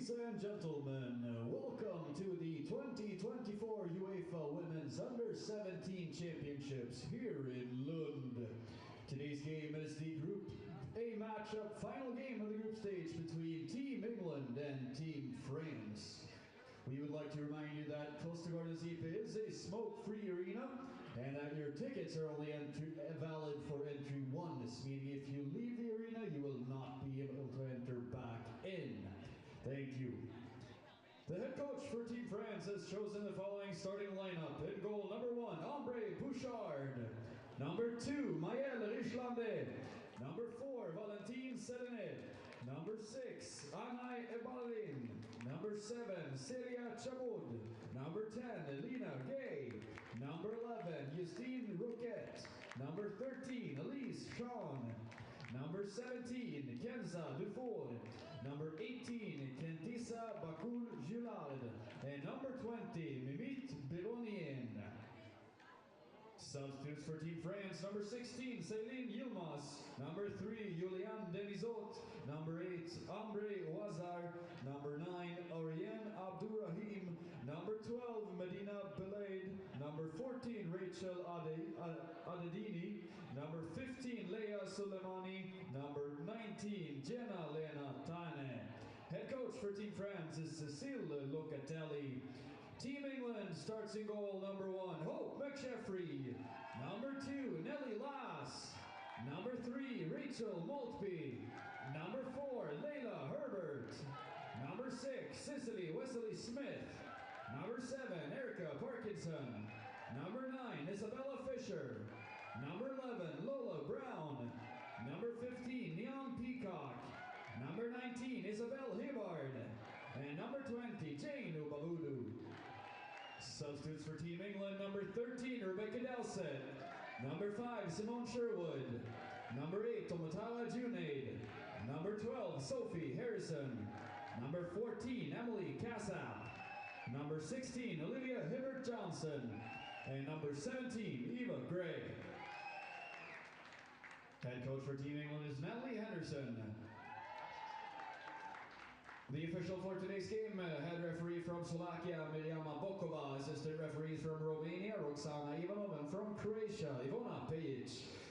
Ladies and gentlemen, welcome to the 2024 UEFA Women's Under-17 Championships here in Lund. Today's game is the Group A matchup, final game of the group stage between Team England and Team France. We would like to remind you that Klostergårdens IP is a smoke-free arena and that your tickets are only valid for entry 1. This meaning if you leave the arena, you will not be able to enter back in. Thank you. The head coach for Team France has chosen the following starting lineup. In goal, number 1, Ambre Bouchard. Number 2, Maëlle Richlande. Number 4, Valentine Sedenet. Number 6, Anay Ebalin. Number 7, Celia Chamud. Number 10, Lina Gay. Number 11, Justine Roquette. Number 13, Elise Sean. Number 17, Kenza Dufour. Number 18, Kentisa Bakul Gilard. And number 20, Mimit Bironien. Substitutes for Team France, number 16, Céline Yilmaz. Number 3, Juliane Denizot. Number 8, Ambre Ouazar. Number 9, Oriane Abdurrahim. Number 12, Medina Belaid. Number 14, Rachel Adedini. Number 15, Leia Soleimani. Number 19, Jenna Lena Tane. Head coach for Team France is Cecile Locatelli. Team England starts in goal, number 1, Hope McSheffrey. Number 2, Nellie Lass. Number 3, Rachel Maltby. Number 4, Layla Herbert. Number 6, Cicely Wesley Smith. Number 7, Erica Parkinson. Number 9, Isabella Fisher. Number 11, Lola Brown. Number 15, Neon Peacock. Number 19, Isabel Hibbard. And number 20, Jane Ubavudu. Substitutes for Team England, number 13, Rebecca Delsett. Number 5, Simone Sherwood. Number 8, Tomatala Junaid. Number 12, Sophie Harrison. Number 14, Emily Casa. Number 16, Olivia Hibbert Johnson. And number 17, Eva Gray. Head coach for Team England is Natalie Henderson. The official for today's game, head referee from Slovakia, Mirjana Bokova, assistant referees from Romania, Roxana Ivanov, and from Croatia, Ivona Pejic.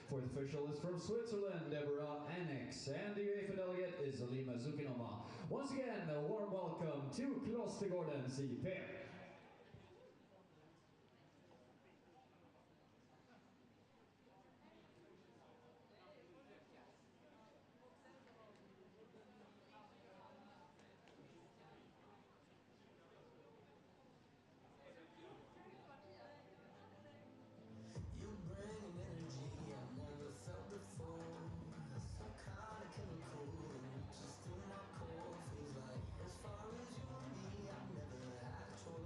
Fourth official is from Switzerland, Deborah Annex, and the UEFA delegate is Alima Zukinova. Once again, a warm welcome to Klostergårdens IP. As far as you and me, I've never had a choice.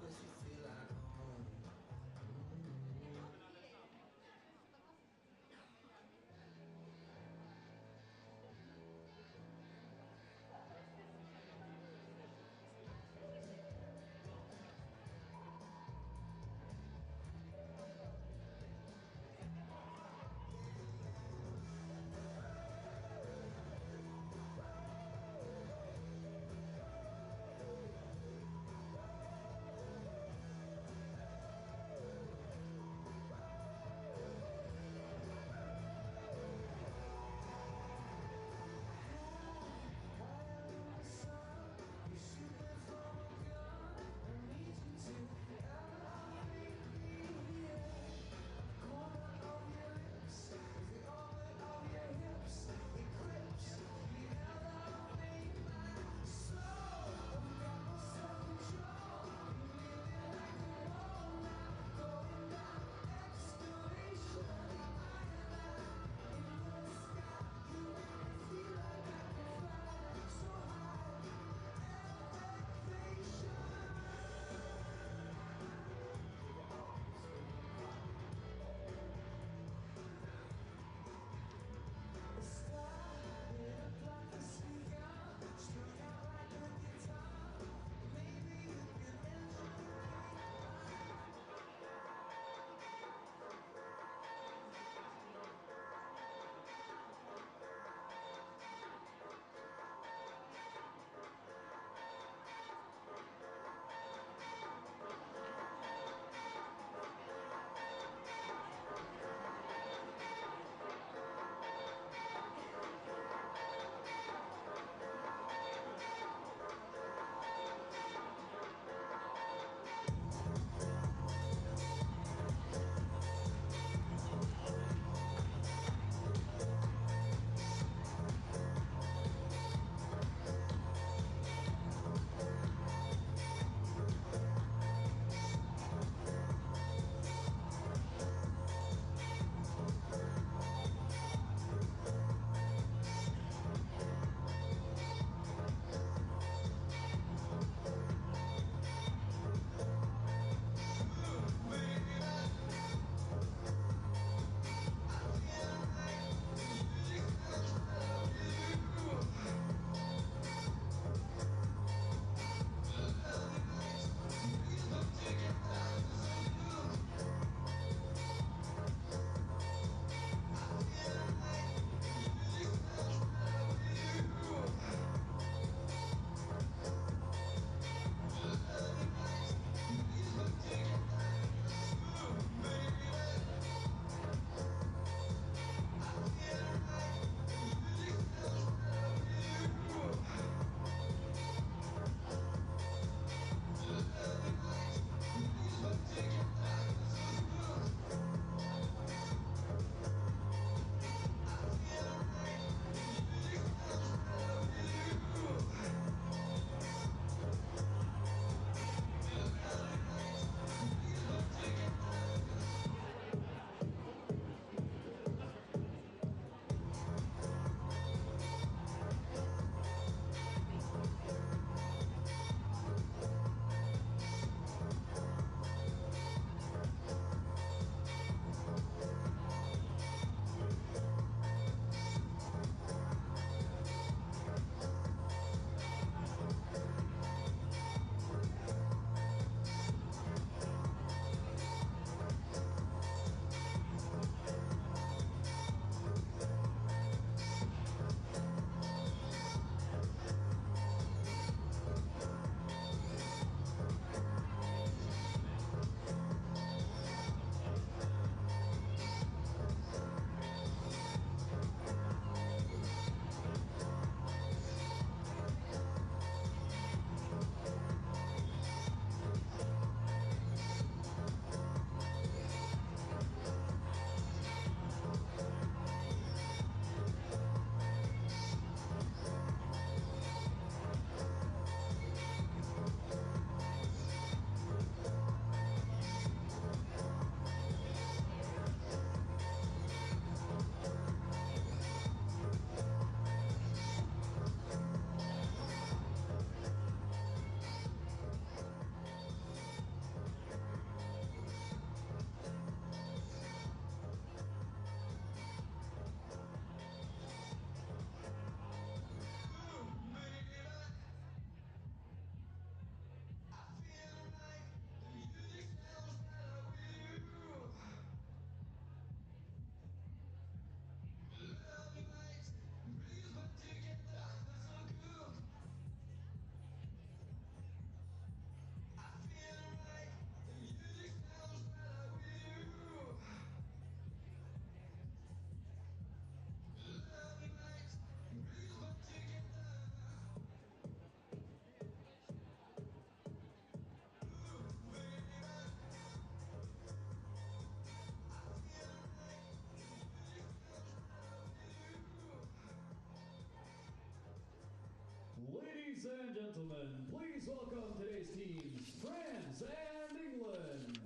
gentlemen, please welcome today's teams, France and England.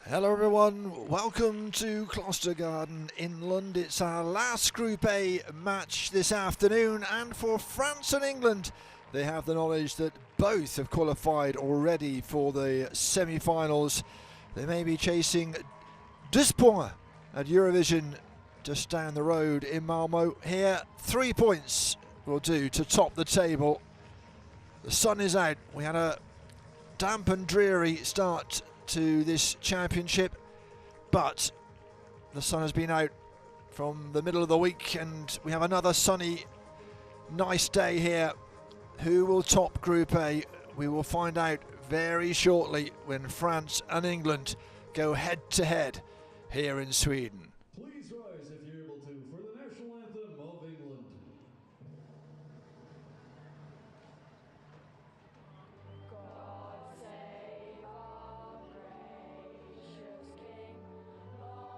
Hello everyone, welcome to Klostergarden Inland. It's our last Group A match this afternoon, and for France and England, they have the knowledge that both have qualified already for the semi-finals. They may be chasing 10 points at Eurovision just down the road in Malmo. Here, 3 points will do to top the table. The sun is out. We had a damp and dreary start to this championship, but the sun has been out from the middle of the week and we have another sunny, nice day here. Who will top Group A? We will find out very shortly when France and England go head to head here in Sweden. Please rise if you're able to for the national anthem of England. God save our gracious King, long live our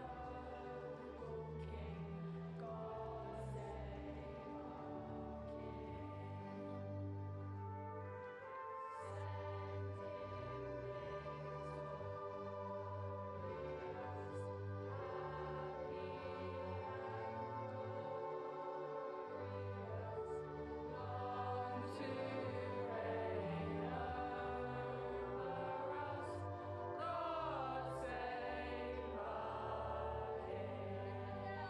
noble King. God save our King.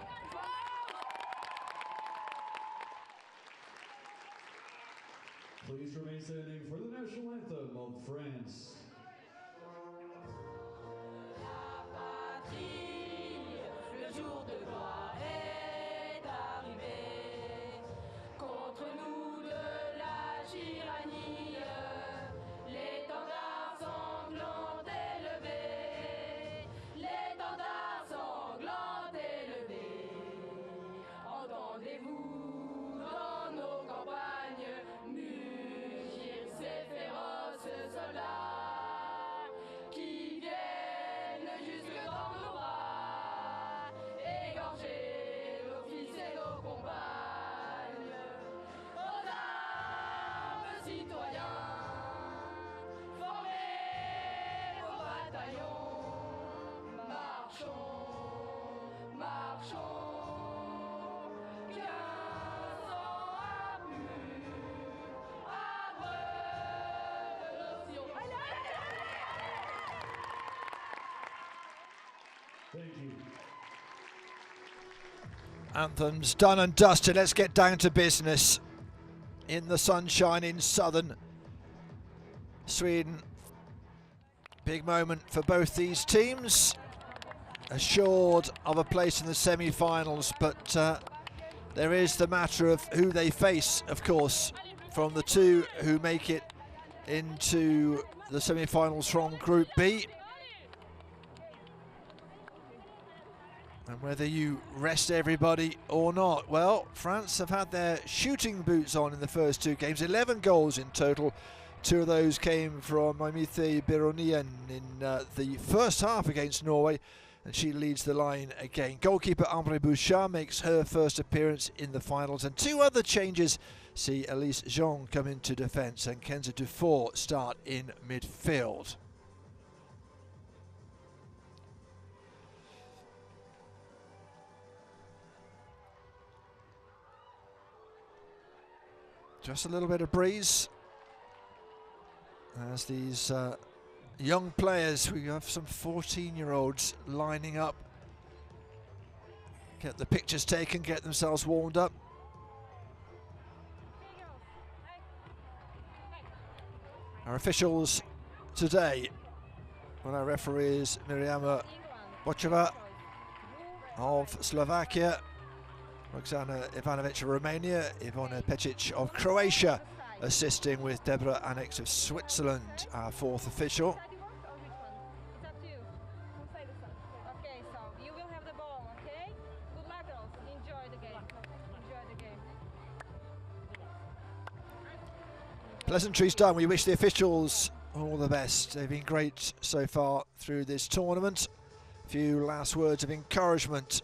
Please remain standing for the national anthem of France. La patrie, le jour de gloire est arrivé. Contre nous de la tyrannie, l'étendard sanglant est levé. L'étendard sanglant est levé. Entendez-vous dans nos campagnes mugir ces féroces soldats qui viennent jusque dans nos bras, égorger nos fils et nos compagnes. Aux armes, citoyens, formez vos bataillons, marchons, marchons, qu'un sang a pur, abreuve nos sillons. Thank you. Anthems done and dusted. Let's get down to business in the sunshine in southern Sweden. Big moment for both these teams, assured of a place in the semi-finals, but there is the matter of who they face, of course, from the two who make it into the semi-finals from Group B. And whether you rest everybody or not. Well, France have had their shooting boots on in the first two games, 11 goals in total. 2 of those came from Maimite Bironian in the first half against Norway, and she leads the line again. Goalkeeper Ambre Bouchard makes her first appearance in the finals, and 2 other changes see Elise Jean come into defence and Kenza Dufour start in midfield. Just a little bit of breeze as these young players, we have some 14-year-olds lining up, get the pictures taken, get themselves warmed up. Our officials today, well, our referee is Mirjana Bocheva of Slovakia, Roxana Ivanovic of Romania, Ivona Pecic of Croatia, assisting with Deborah Annex of Switzerland, our 4th official. Pleasantries done. We wish the officials all the best. They've been great so far through this tournament. A few last words of encouragement.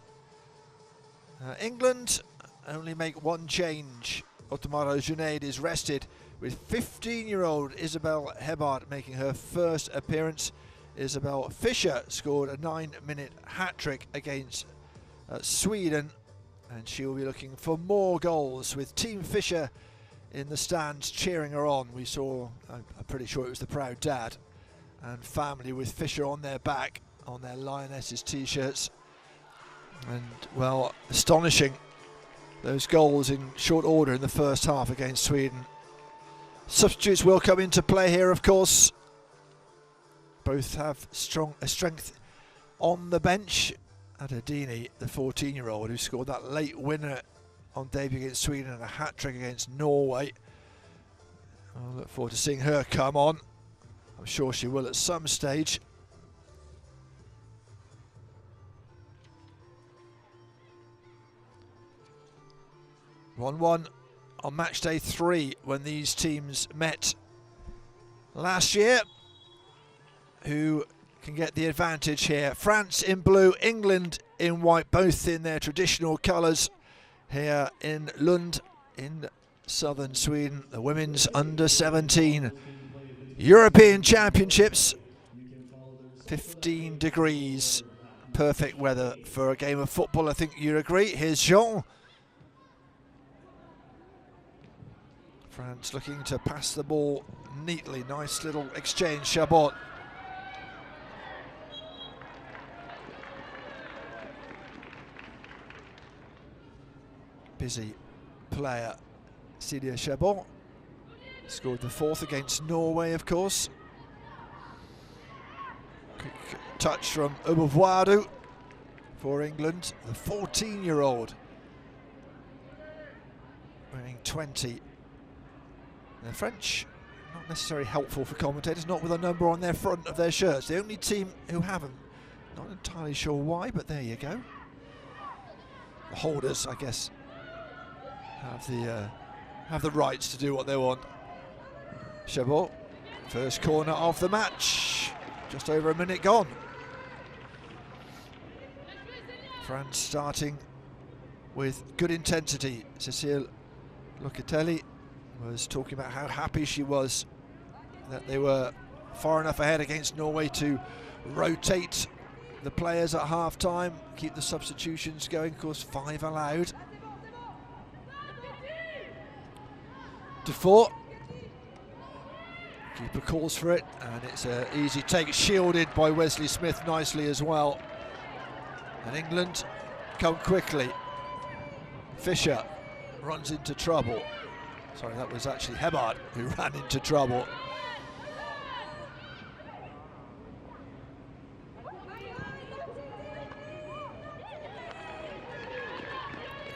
England only make one change Ottomaro Junaid is rested, with 15-year-old Isabel Hebart making her first appearance. Isabel Fischer scored a 9-minute hat-trick against Sweden, and she will be looking for more goals, with Team Fischer in the stands cheering her on. We saw, I'm pretty sure it was the proud dad and family with Fischer on their back, on their Lionesses t-shirts. And, well, astonishing, those goals in short order in the first half against Sweden. Substitutes will come into play here, of course. Both have strength on the bench. Adedini, the 14-year-old who scored that late winner on debut against Sweden and a hat-trick against Norway. I look forward to seeing her come on. I'm sure she will at some stage. (1-1) on match day 3 when these teams met last year. Who can get the advantage here? France in blue, England in white, both in their traditional colours here in Lund in southern Sweden. The women's under-17 European Championships. 15 degrees, perfect weather for a game of football, I think you'd agree. Here's Jean. France looking to pass the ball neatly. Nice little exchange. Chabot. Busy player, Celia Chabot. Scored the 4th against Norway, of course. Quick touch from Ubovoadu for England, the 14-year-old. Wearing 20. The French, not necessarily helpful for commentators, not with a number on their front of their shirts. The only team who haven't. Not entirely sure why, but there you go. The holders, I guess, have the rights to do what they want. Chabot, first corner of the match. Just over a minute gone. France starting with good intensity. Cécile Locatelli was talking about how happy she was that they were far enough ahead against Norway to rotate the players at half-time, keep the substitutions going. Of course, 5 allowed. Defoe. Keeper calls for it, and it's an easy take, shielded by Wesley Smith nicely as well. And England come quickly. Fischer runs into trouble. Sorry, that was actually Hebart who ran into trouble.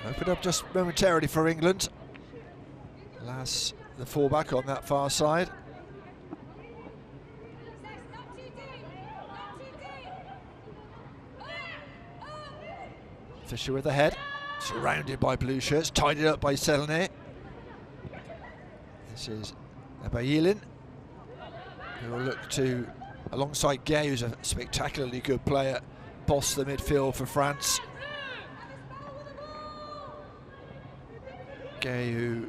Opened up just momentarily for England. Lass, the fullback on that far side. Fischer with the head, surrounded by blue shirts, tidied up by Selene. This is Abayilin, who will look to, alongside Gay, who's a spectacularly good player, boss the midfield for France. Gay, who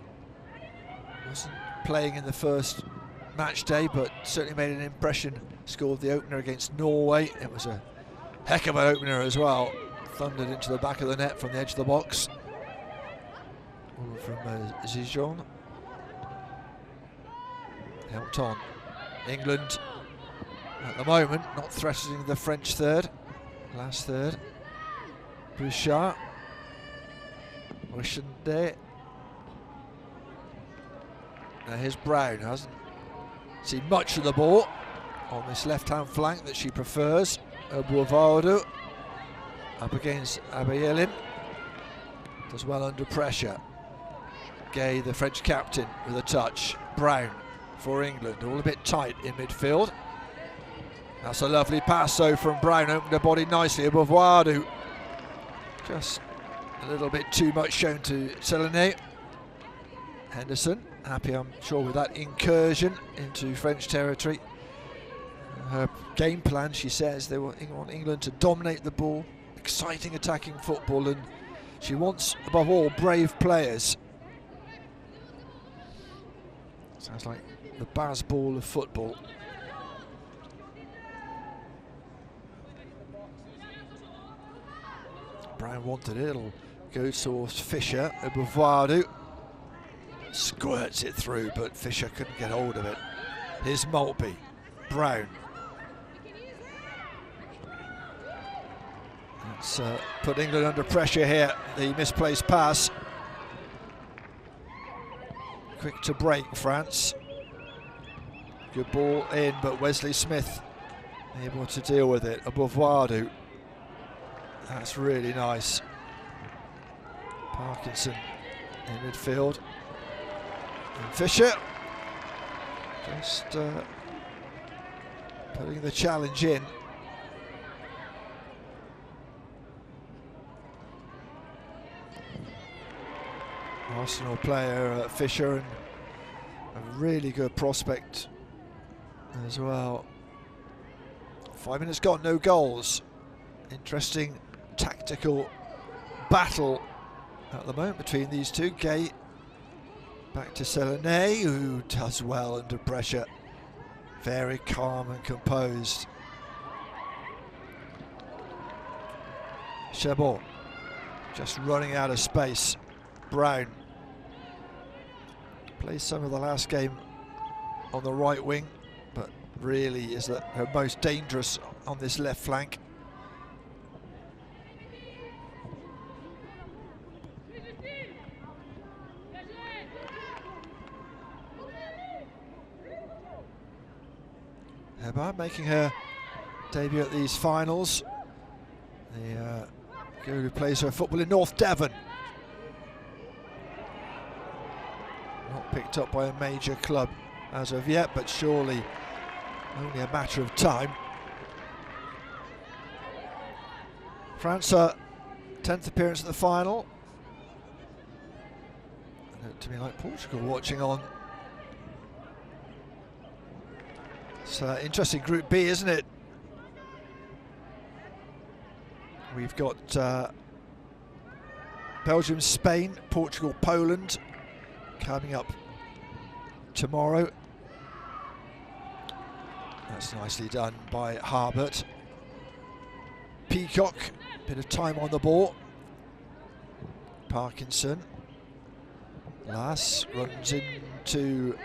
wasn't playing in the first match day, but certainly made an impression, scored the opener against Norway. It was a heck of an opener as well. Thundered into the back of the net from the edge of the box. All from Zijon. Helped on. England, at the moment, not threatening the French third. Last third. Bouchard. Wishende. Now here's Brown. Hasn't seen much of the ball on this left-hand flank that she prefers. Obuavado up against Abayelin. Does well under pressure. Gay, the French captain, with a touch. Brown for England, all a bit tight in midfield. That's a lovely pass though from Brown, opened her body nicely. Obuavado. Just a little bit too much shown to Selene. Henderson, happy I'm sure with that incursion into French territory. Her game plan, she says, they want England to dominate the ball, exciting attacking football, and she wants, above all, brave players. Sounds like the baseball of football. Brown wanted it, it'll go towards Fisher. Obuwadu squirts it through, but Fisher couldn't get hold of it. Here's Maltby. Brown. That's put England under pressure here, the misplaced pass. Quick to break, France. Good ball in, but Wesley Smith able to deal with it. Obuwadu. That's really nice. Parkinson in midfield. And Fisher just putting the challenge in. Arsenal player Fisher, and a really good prospect as well. 5 minutes gone, no goals. Interesting tactical battle at the moment between these two. Gay back to Selenay, who does well under pressure. Very calm and composed. Chabot just running out of space. Brown plays some of the last game on the right wing, but really is her most dangerous on this left flank. Heba making her debut at these finals. The girl who plays her football in North Devon. Not picked up by a major club as of yet, but surely only a matter of time. France, 10th appearance at the final. It looked to me like Portugal watching on. It's interesting Group B, isn't it? We've got Belgium, Spain, Portugal, Poland coming up tomorrow. That's nicely done by Harbert. Peacock, bit of time on the ball. Parkinson. Lass runs into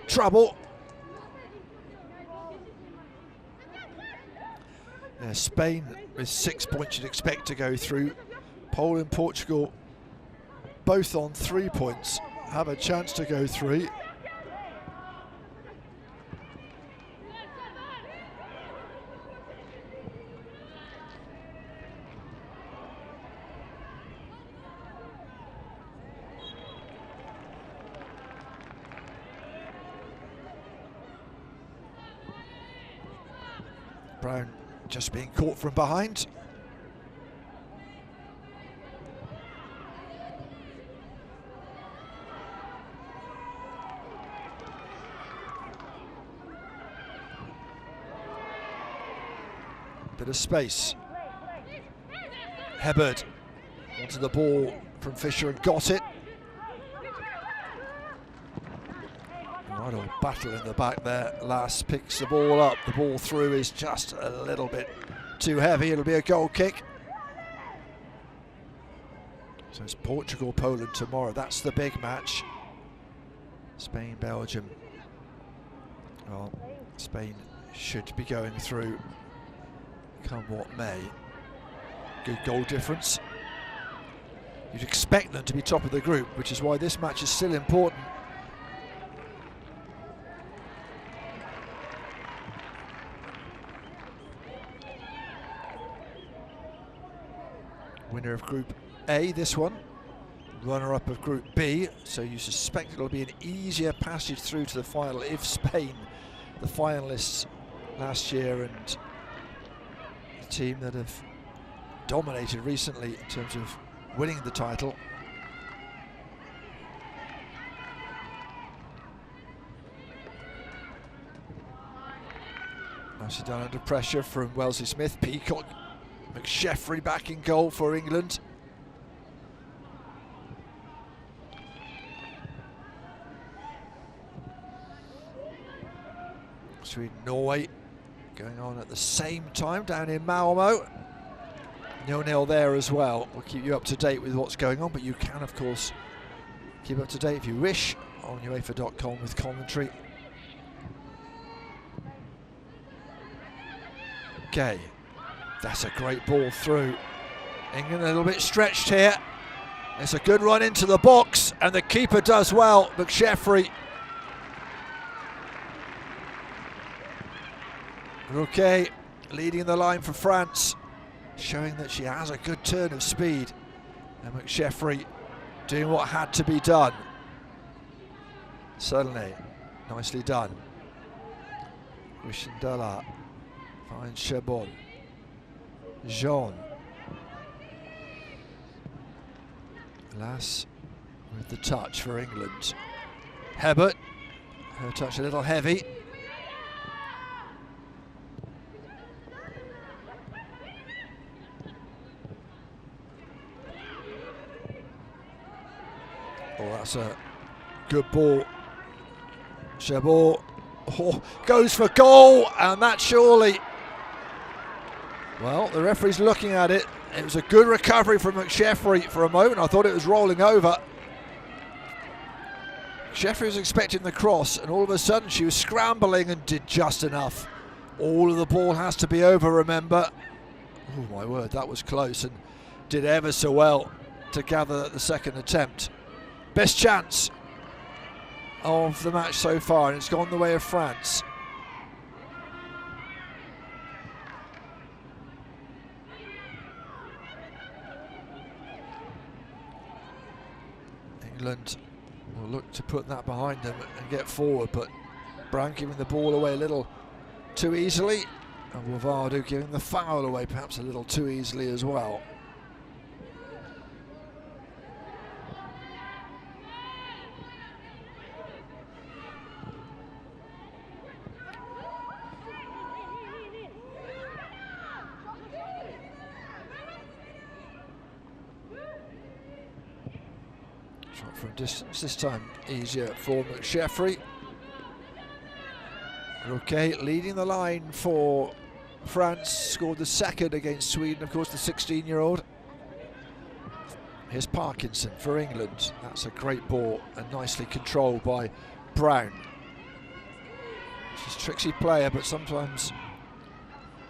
trouble. Spain with 6 points you'd expect to go through. Poland, Portugal both on 3 points have a chance to go through. Brown just being caught from behind. Bit of space. Hebert onto the ball from Fisher and got it. Right old battle in the back there. Lass picks the ball up. The ball through is just a little bit too heavy. It'll be a goal kick. So it's Portugal, Poland tomorrow. That's the big match. Spain, Belgium. Well, Spain should be going through come what may. Good goal difference. You'd expect them to be top of the group, which is why this match is still important. Winner of Group A, this one. Runner-up of Group B, so you suspect it'll be an easier passage through to the final if Spain, the finalists last year and the team that have dominated recently in terms of winning the title. Nicely done under pressure from Wellesley Smith. Peacock, McSheffrey back in goal for England. Sweden-Norway going on at the same time down in Malmo. 0-0 there as well. We'll keep you up to date with what's going on, but you can, of course, keep up to date if you wish on UEFA.com with commentary. Okay, that's a great ball through. England a little bit stretched here. It's a good run into the box, and the keeper does well, McSheffrey. Roquet leading the line for France, showing that she has a good turn of speed. And McSheffrey doing what had to be done. Suddenly, nicely done. Wishindala finds Chabon. Jean. Lass with the touch for England. Hebert, her touch a little heavy. Oh, that's a good ball. Chabot goes for goal, and that surely, well, the referee's looking at it. It was a good recovery from McSheffrey for a moment. I thought it was rolling over. McSheffrey was expecting the cross, and all of a sudden she was scrambling and did just enough. All of the ball has to be over, remember. Oh my word, that was close, and did ever so well to gather the second attempt. Best chance of the match so far, and it's gone the way of France. England will look to put that behind them and get forward, but Brown giving the ball away a little too easily, and Wavadu giving the foul away perhaps a little too easily as well. Shot from distance, this time easier for McSheffrey. Okay, leading the line for France, scored the second against Sweden, of course, the 16-year-old. Here's Parkinson for England. That's a great ball and nicely controlled by Brown. She's a tricksy player, but sometimes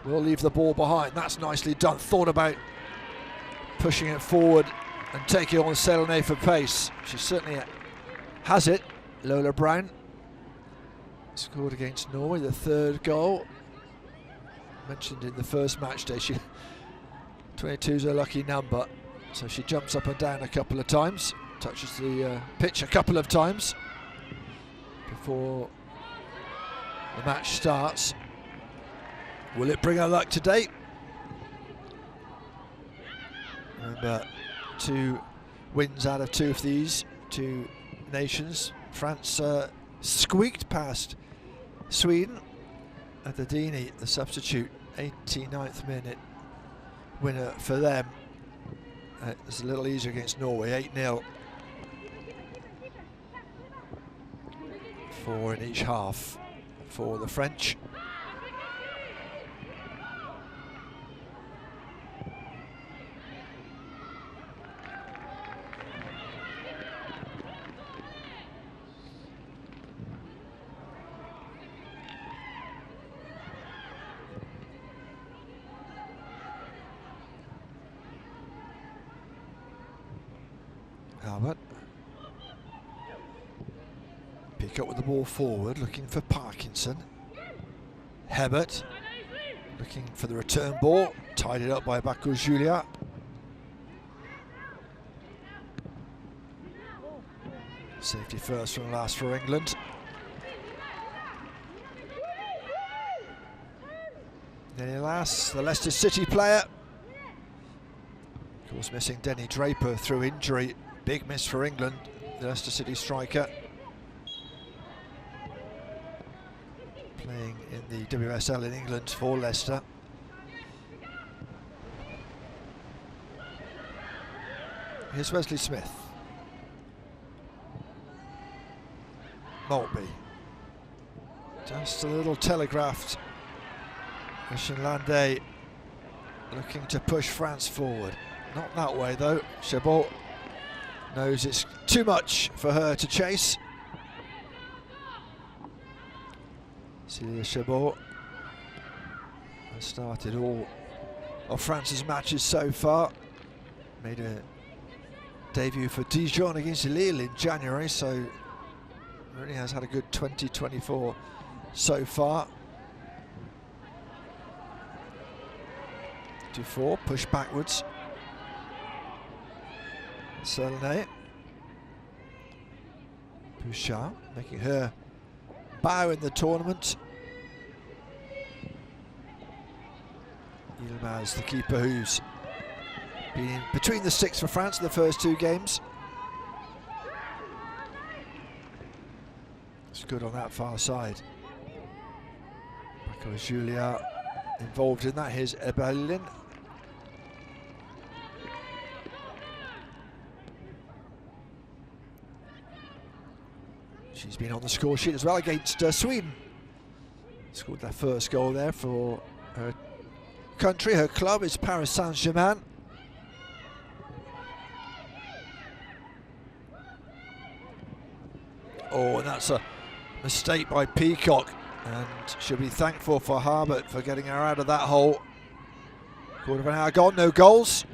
will leave the ball behind. That's nicely done. Thought about pushing it forward and taking on Selenay for pace. She certainly has it. Lola Brown scored against Norway, the third goal. Mentioned in the first match day, 22 is her lucky number, so she jumps up and down a couple of times, touches the pitch a couple of times before the match starts. Will it bring her luck today? Remember, 2 wins out of 2 of these 2 nations. France squeaked past Sweden at the Dini, the substitute, 89th minute winner for them. It's a little easier against Norway, 8-0. 4 in each half for the French. Albert. Pick up with the ball forward, looking for Parkinson. Hebert looking for the return ball, tied it up by Baku Julia. Safety first from Lass for England. Nelly Lass, the Leicester City player. Of course, missing Denny Draper through injury. Big miss for England, the Leicester City striker. Playing in the WSL in England for Leicester. Here's Wesley Smith. Maltby. Just a little telegraphed. Finlande looking to push France forward. Not that way though. Chabot knows it's too much for her to chase. Célia Chabot has started all of France's matches so far. Made a debut for Dijon against Lille in January, so really has had a good 2024 so far. Dufour, push backwards. Celine. Bouchard making her bow in the tournament. Yilmaz, the keeper, who's been between the sticks for France in the first two games. It's good on that far side. Because Julia involved in that. Here's Eberlin. She's been on the score sheet as well against Sweden. Scored their first goal there for her country. Her club is Paris Saint-Germain. Oh, and that's a mistake by Peacock, and she'll be thankful for Harbert for getting her out of that hole. Quarter of an hour gone, no goals.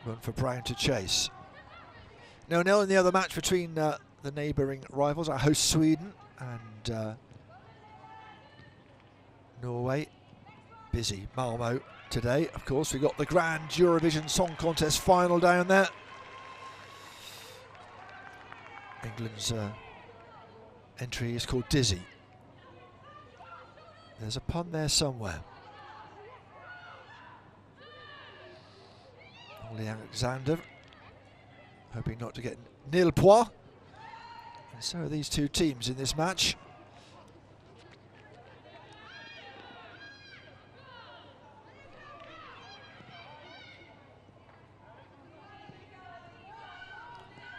Run for Brown to chase. 0-0 in the other match between the neighbouring rivals, our host Sweden and Norway. Busy Malmo today. Of course, we got the grand Eurovision Song Contest final down there. England's entry is called Dizzy. There's a pun there somewhere. Ollie Alexander hoping not to get nil points. And so are these two teams in this match.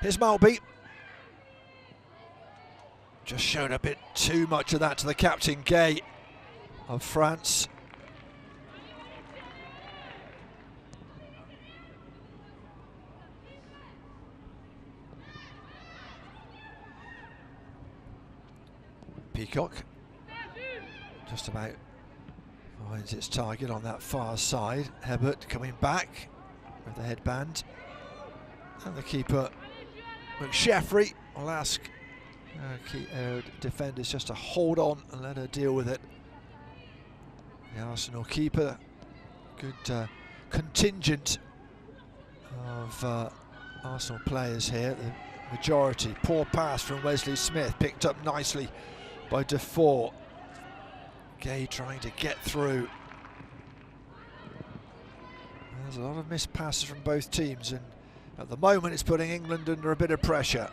Here's Malby. Just showed a bit too much of that to the captain, Gay, of France. Peacock just about finds its target on that far side. Hebert coming back with the headband. And the keeper, McSheffrey, will ask defenders just to hold on and let her deal with it. The Arsenal keeper, good contingent of Arsenal players here. The majority. Poor pass from Wesley Smith, picked up nicely by Dufour. Gay trying to get through. There's a lot of missed passes from both teams, and at the moment it's putting England under a bit of pressure.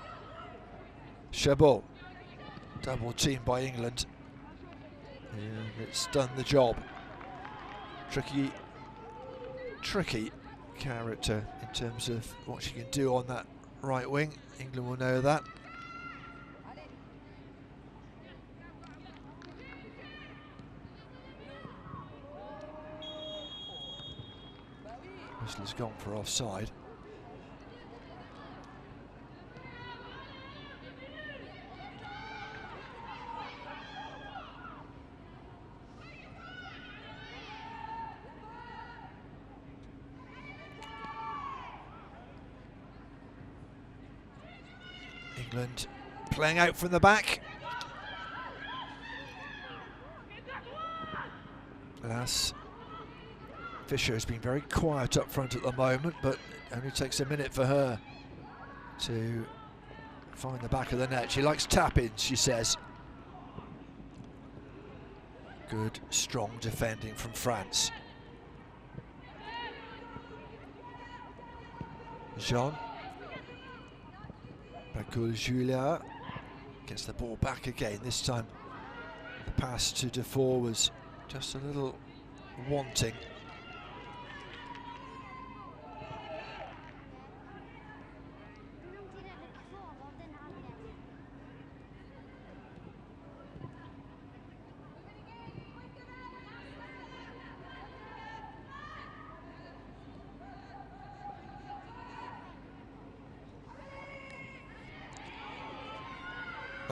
Chabot, double team by England, and it's done the job. Tricky character in terms of what she can do on that right wing. England will know that. Whistler's gone for offside. England playing out from the back. Alas, Fisher has been very quiet up front at the moment, but it only takes a minute for her to find the back of the net. She likes tap-ins, she says. Good, strong defending from France. Jean. Bakul Julia gets the ball back again. This time the pass to Dufour was just a little wanting.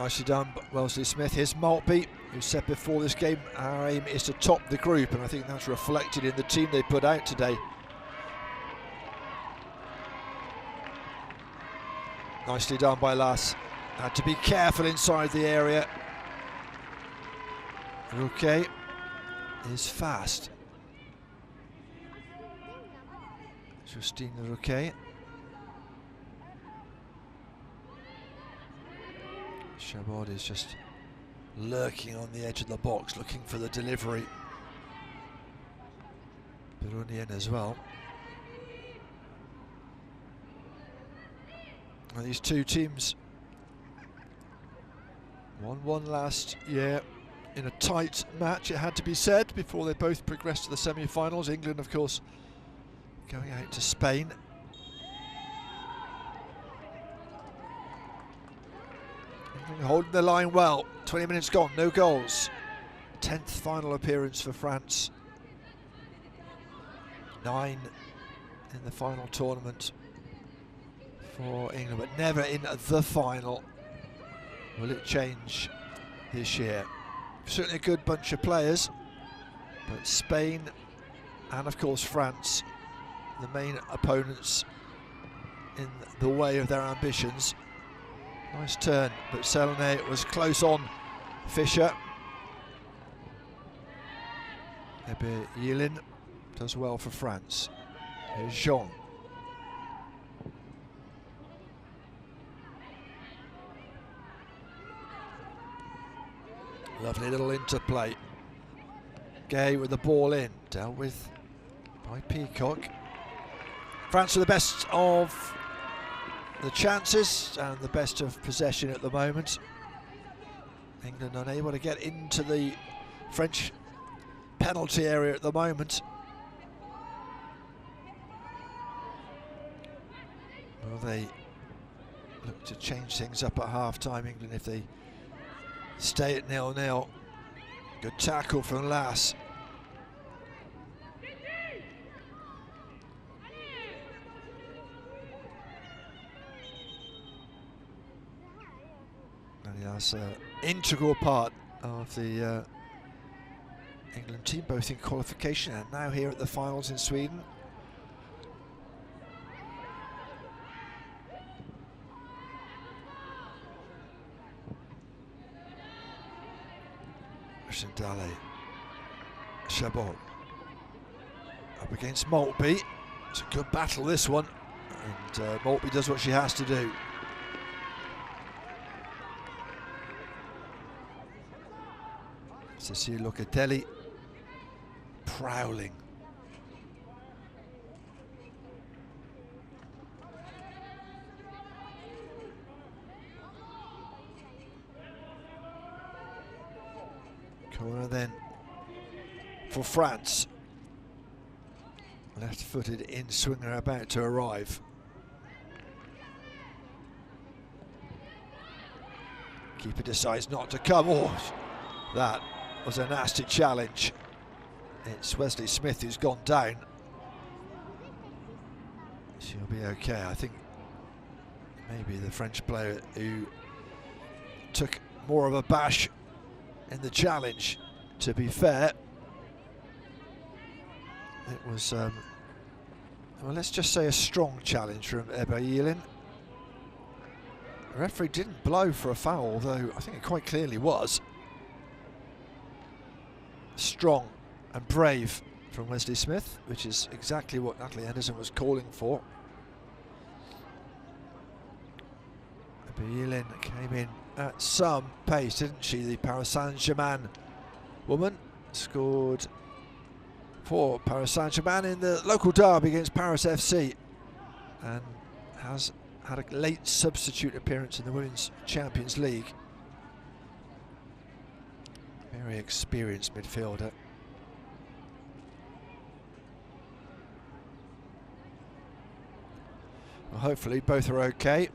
Nicely done, Wellesley Smith. Here's Maltby, who said before this game, our aim is to top the group, and I think that's reflected in the team they put out today. Nicely done by Lass. Had to be careful inside the area. Roquet is fast. Justine Roquet. Chabot is just lurking on the edge of the box, looking for the delivery. Perunian as well. And these two teams 1-1 last year in a tight match, it had to be said, before they both progressed to the semi-finals. England, of course, going out to Spain. England holding the line well. 20 minutes gone, no goals. 10th final appearance for France. 9 in the final tournament for England, but never in the final. Will it change this year? Certainly a good bunch of players, but Spain and of course France, the main opponents in the way of their ambitions. Nice turn, but Selenet was close on Fischer. Ebe Yilin does well for France. Here's Jean. Lovely little interplay. Gay with the ball in, dealt with by Peacock. France are the best of the chances and the best of possession at the moment. England unable to get into the French penalty area at the moment. Will they look to change things up at half-time, England, if they stay at 0-0. Good tackle from Lass. And that's an integral part of the England team, both in qualification and now here at the finals in Sweden. Dale. Chabot up against Maltby. It's a good battle, this one, and Maltby does what she has to do. Cecile Locatelli prowling. Corner then for France. Left-footed in-swinger about to arrive. Keeper decides not to come. Oh, that was a nasty challenge. It's Wesley Smith who's gone down. She'll be okay. I think maybe the French player who took more of a bash in the challenge, to be fair. It was, well, let's just say a strong challenge from Ebe Yilin. The referee didn't blow for a foul, though I think it quite clearly was. Strong and brave from Wesley Smith, which is exactly what Natalie Henderson was calling for. Ebe Yilin came in at some pace, didn't she? The Paris Saint-Germain woman scored for Paris Saint-Germain in the local derby against Paris FC, and has had a late substitute appearance in the Women's Champions League. Very experienced midfielder. Well, hopefully both are okay.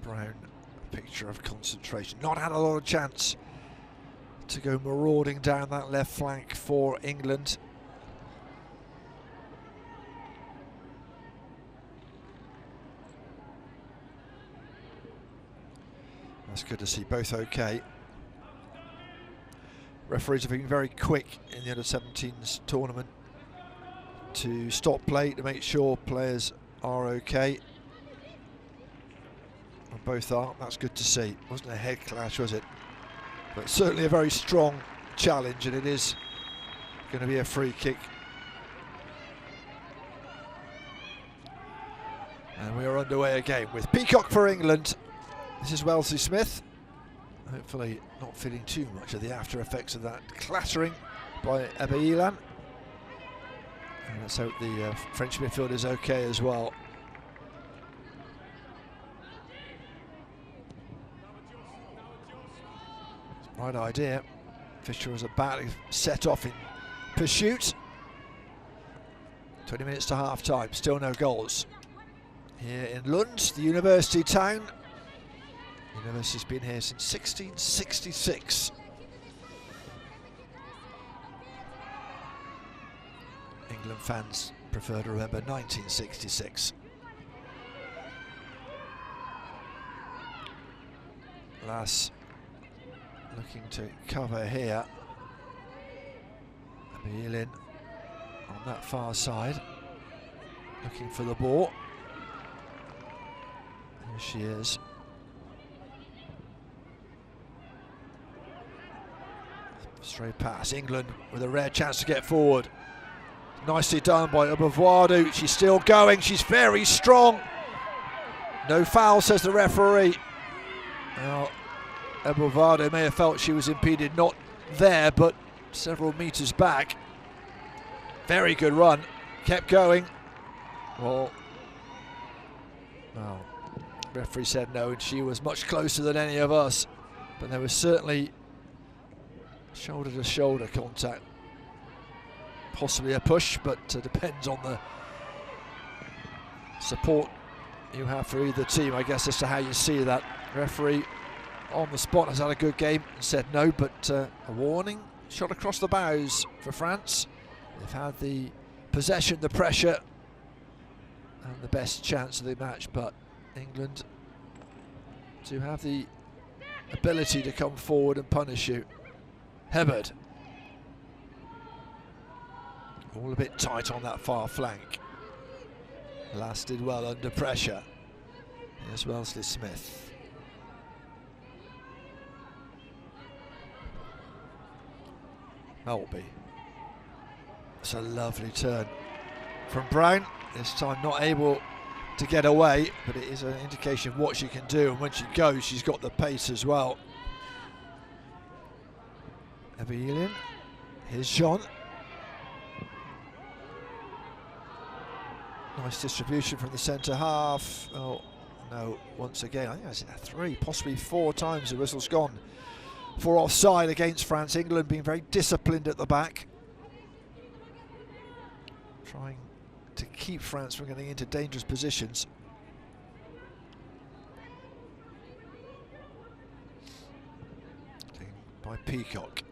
Brown, a picture of concentration. Not had a lot of chance to go marauding down that left flank for England. That's good to see both okay. Referees have been very quick in the under-17s tournament to stop play to make sure players are okay. And both are. That's good to see. Wasn't a head clash, was it? But certainly a very strong challenge, and it is going to be a free kick. And we are underway again with Peacock for England. This is Wellesley Smith, hopefully not feeling too much of the after effects of that clattering by Ebailan. And let's hope the French midfield is okay as well. Right idea. Fisher was about to set off in pursuit. 20 minutes to half time, still no goals. Here in Lund, the university town. The university's been here since 1666. England fans prefer to remember 1966. Lass looking to cover here. Ebailan on that far side, looking for the ball. Here she is. Straight pass, England with a rare chance to get forward. Nicely done by Abovadu. She's still going, she's very strong. No foul, says the referee. Well, Abovadu may have felt she was impeded, not there, but several metres back. Very good run, kept going. Well, no, referee said no, and she was much closer than any of us. But there was certainly shoulder to shoulder contact. Possibly a push, but depends on the support you have for either team, I guess, as to how you see that. Referee on the spot has had a good game and said no, but a warning shot across the bows for France. They've had the possession, the pressure, and the best chance of the match, but England do have the ability to come forward and punish you. Hebard. All a bit tight on that far flank. Lasted well under pressure. Here's Wellesley Smith. Melby. It's a lovely turn from Brown. This time not able to get away, but it is an indication of what she can do, and when she goes, she's got the pace as well. Ebailan. Here's Jean. Nice distribution from the centre half. Oh, no, once again, I think that's 3, possibly 4 times the whistle's gone for offside against France. England being very disciplined at the back, trying to keep France from getting into dangerous positions. By Peacock.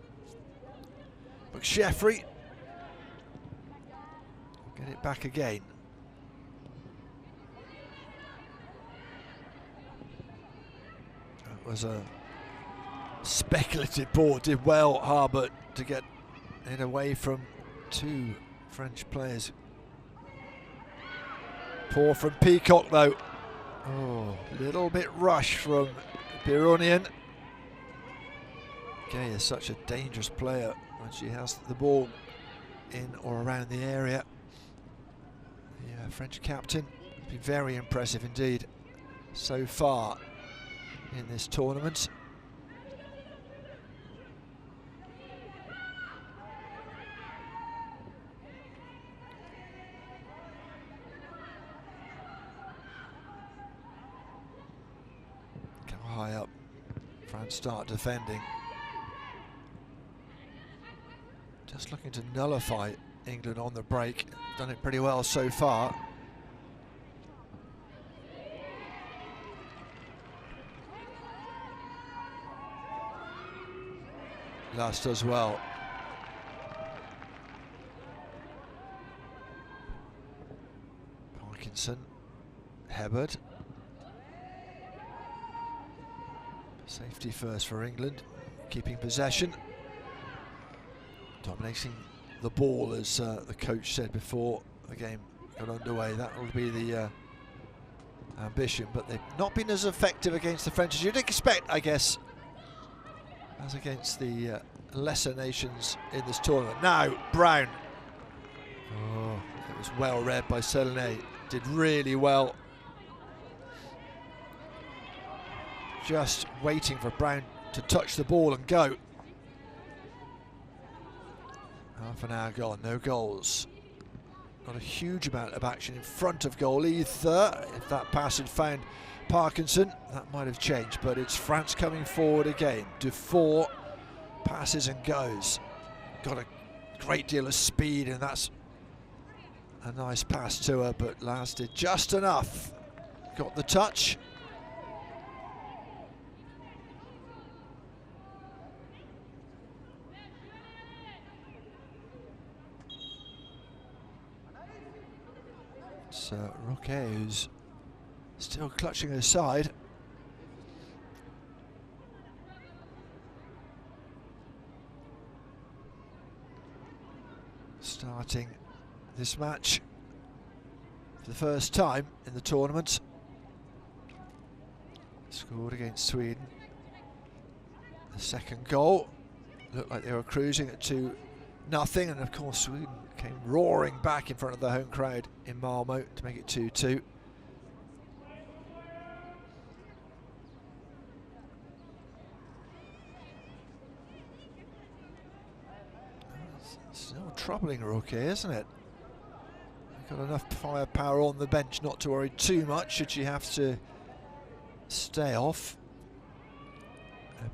McSheffrey. Get it back again. That was a speculative ball. Did well, Harbert, to get it away from 2 French players. Poor from Peacock though. Oh, little bit rush from Bironian. Gay is such a dangerous player when she has the ball in or around the area. The French captain has been very impressive indeed so far in this tournament. Go high up. France start defending. Just looking to nullify England on the break. Done it pretty well so far. last as well. Parkinson, Hebard. Safety first for England, keeping possession. Dominating the ball, as the coach said before the game got underway. That will be the ambition, but they've not been as effective against the French as you'd expect, I guess, as against the lesser nations in this tournament. Now, Brown. Oh, it was well read by Selenet. Did really well. Just waiting for Brown to touch the ball and go. Half an hour gone, no goals. Not a huge amount of action in front of goal either. If that pass had found Parkinson, that might have changed, but it's France coming forward again. Dufour passes and goes. Got a great deal of speed, and that's a nice pass to her, but lasted just enough. Got the touch. It's Roquet who's still clutching her side. Starting this match for the first time in the tournament. Scored against Sweden. The second goal. Looked like they were cruising at 2-0, and of course Sweden came roaring back in front of the home crowd in Malmo to make it 2-2. Still troubling Roquet, isn't it? Got enough firepower on the bench not to worry too much should she have to stay off.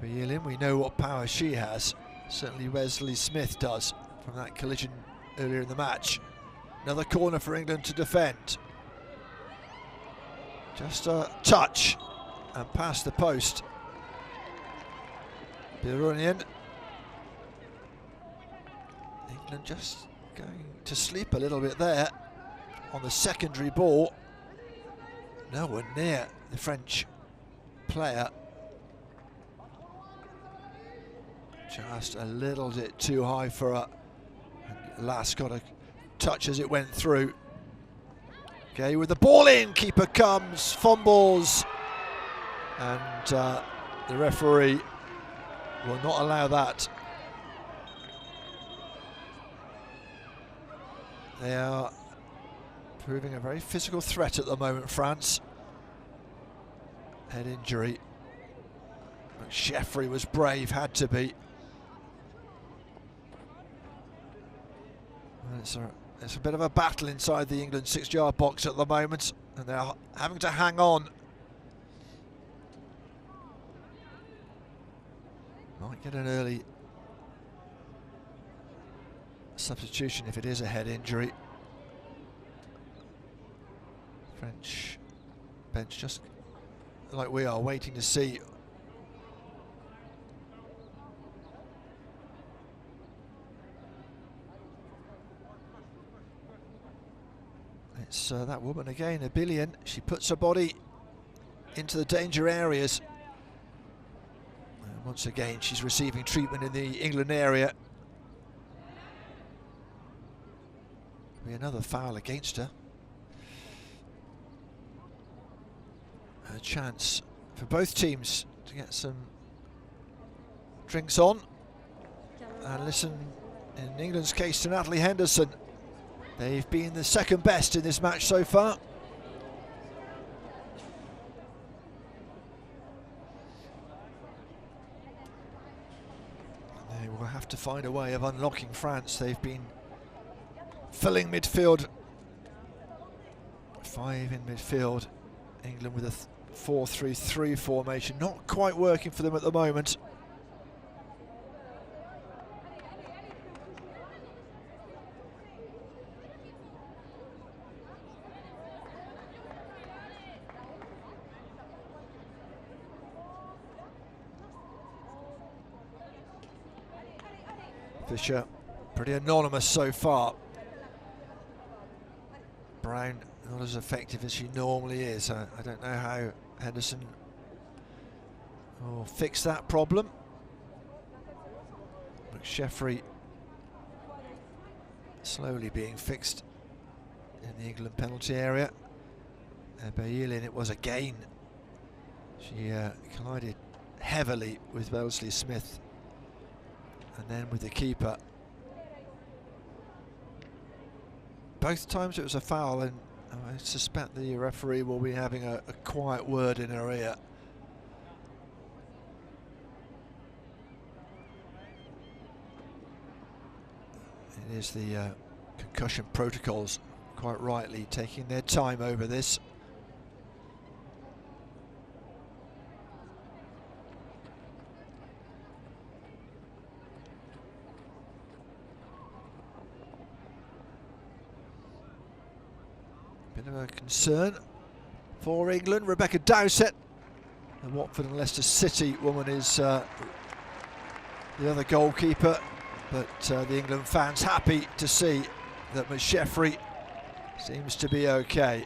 Ebeilin, we know what power she has. Certainly Wesley Smith does from that collision earlier in the match. Another corner for England to defend. Just a touch and past the post. Birunian. England just going to sleep a little bit there on the secondary ball. Nowhere near the French player. Just a little bit too high for her. And Lass got a touch as it went through. Okay, with the ball in, keeper comes, fumbles, and the referee will not allow that. They are proving a very physical threat at the moment, France. Head injury. McSheffrey was brave, had to be. It's a bit of a battle inside the England 6-yard box at the moment, and they're having to hang on. Might get an early substitution if it is a head injury. French bench just like we are, waiting to see. It's that woman again, Ebeilin. She puts her body into the danger areas. And once again, she's receiving treatment in the England area. Be another foul against her. A chance for both teams to get some drinks on and listen, in England's case, to Natalie Henderson. They've been the second best in this match so far. They will have to find a way of unlocking France. They've been filling midfield. 5 in midfield. England with a 4-3-3 formation, not quite working for them at the moment. Fisher, pretty anonymous so far. Brown, not as effective as she normally is. I don't know how Henderson will fix that problem. McSheffrey slowly being fixed in the England penalty area. Bailin, it was again. She collided heavily with Wellesley Smith and then with the keeper. Both times it was a foul, and I suspect the referee will be having a quiet word in her ear. It is the concussion protocols, quite rightly, taking their time over this. Bit of a concern for England. Rebecca Dowsett, the Watford and Leicester City woman, is the other goalkeeper, but the England fans happy to see that McSheffrey seems to be okay.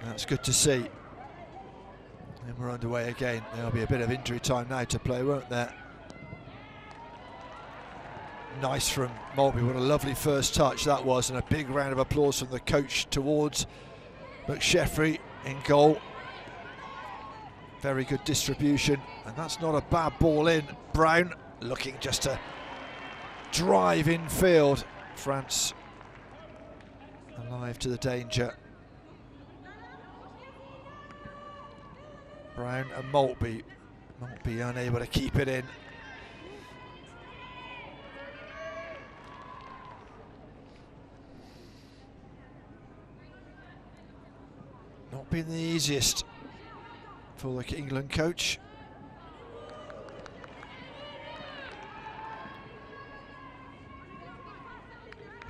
That's good to see. And we're underway again. There'll be a bit of injury time now to play, won't there? Nice from Maltby, what a lovely first touch that was, and a big round of applause from the coach towards McSheffrey in goal. Very good distribution, and that's not a bad ball in. Brown looking just to drive in field. France alive to the danger. Brown and Maltby unable to keep it in. Not been the easiest for the England coach.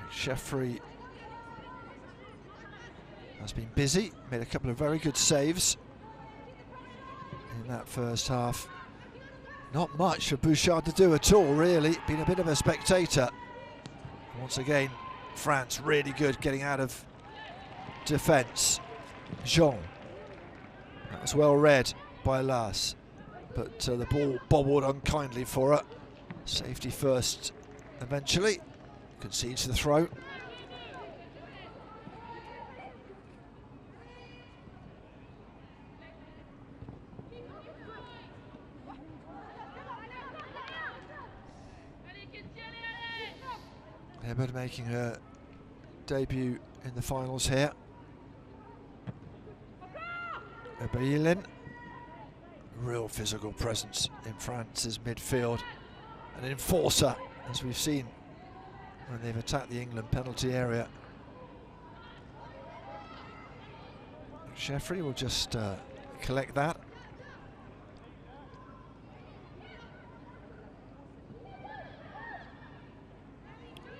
Sheffrey has been busy, made a couple of very good saves in that first half. Not much for Bouchard to do at all, really. Been a bit of a spectator. Once again, France really good getting out of defence. Jean, that was well read by Lass, but the ball bobbled unkindly for her. Safety first eventually, concedes the throw. Ebert making her debut in the finals here. Bailin, real physical presence in France's midfield, an enforcer, as we've seen when they've attacked the England penalty area. Sheffrey will just collect that.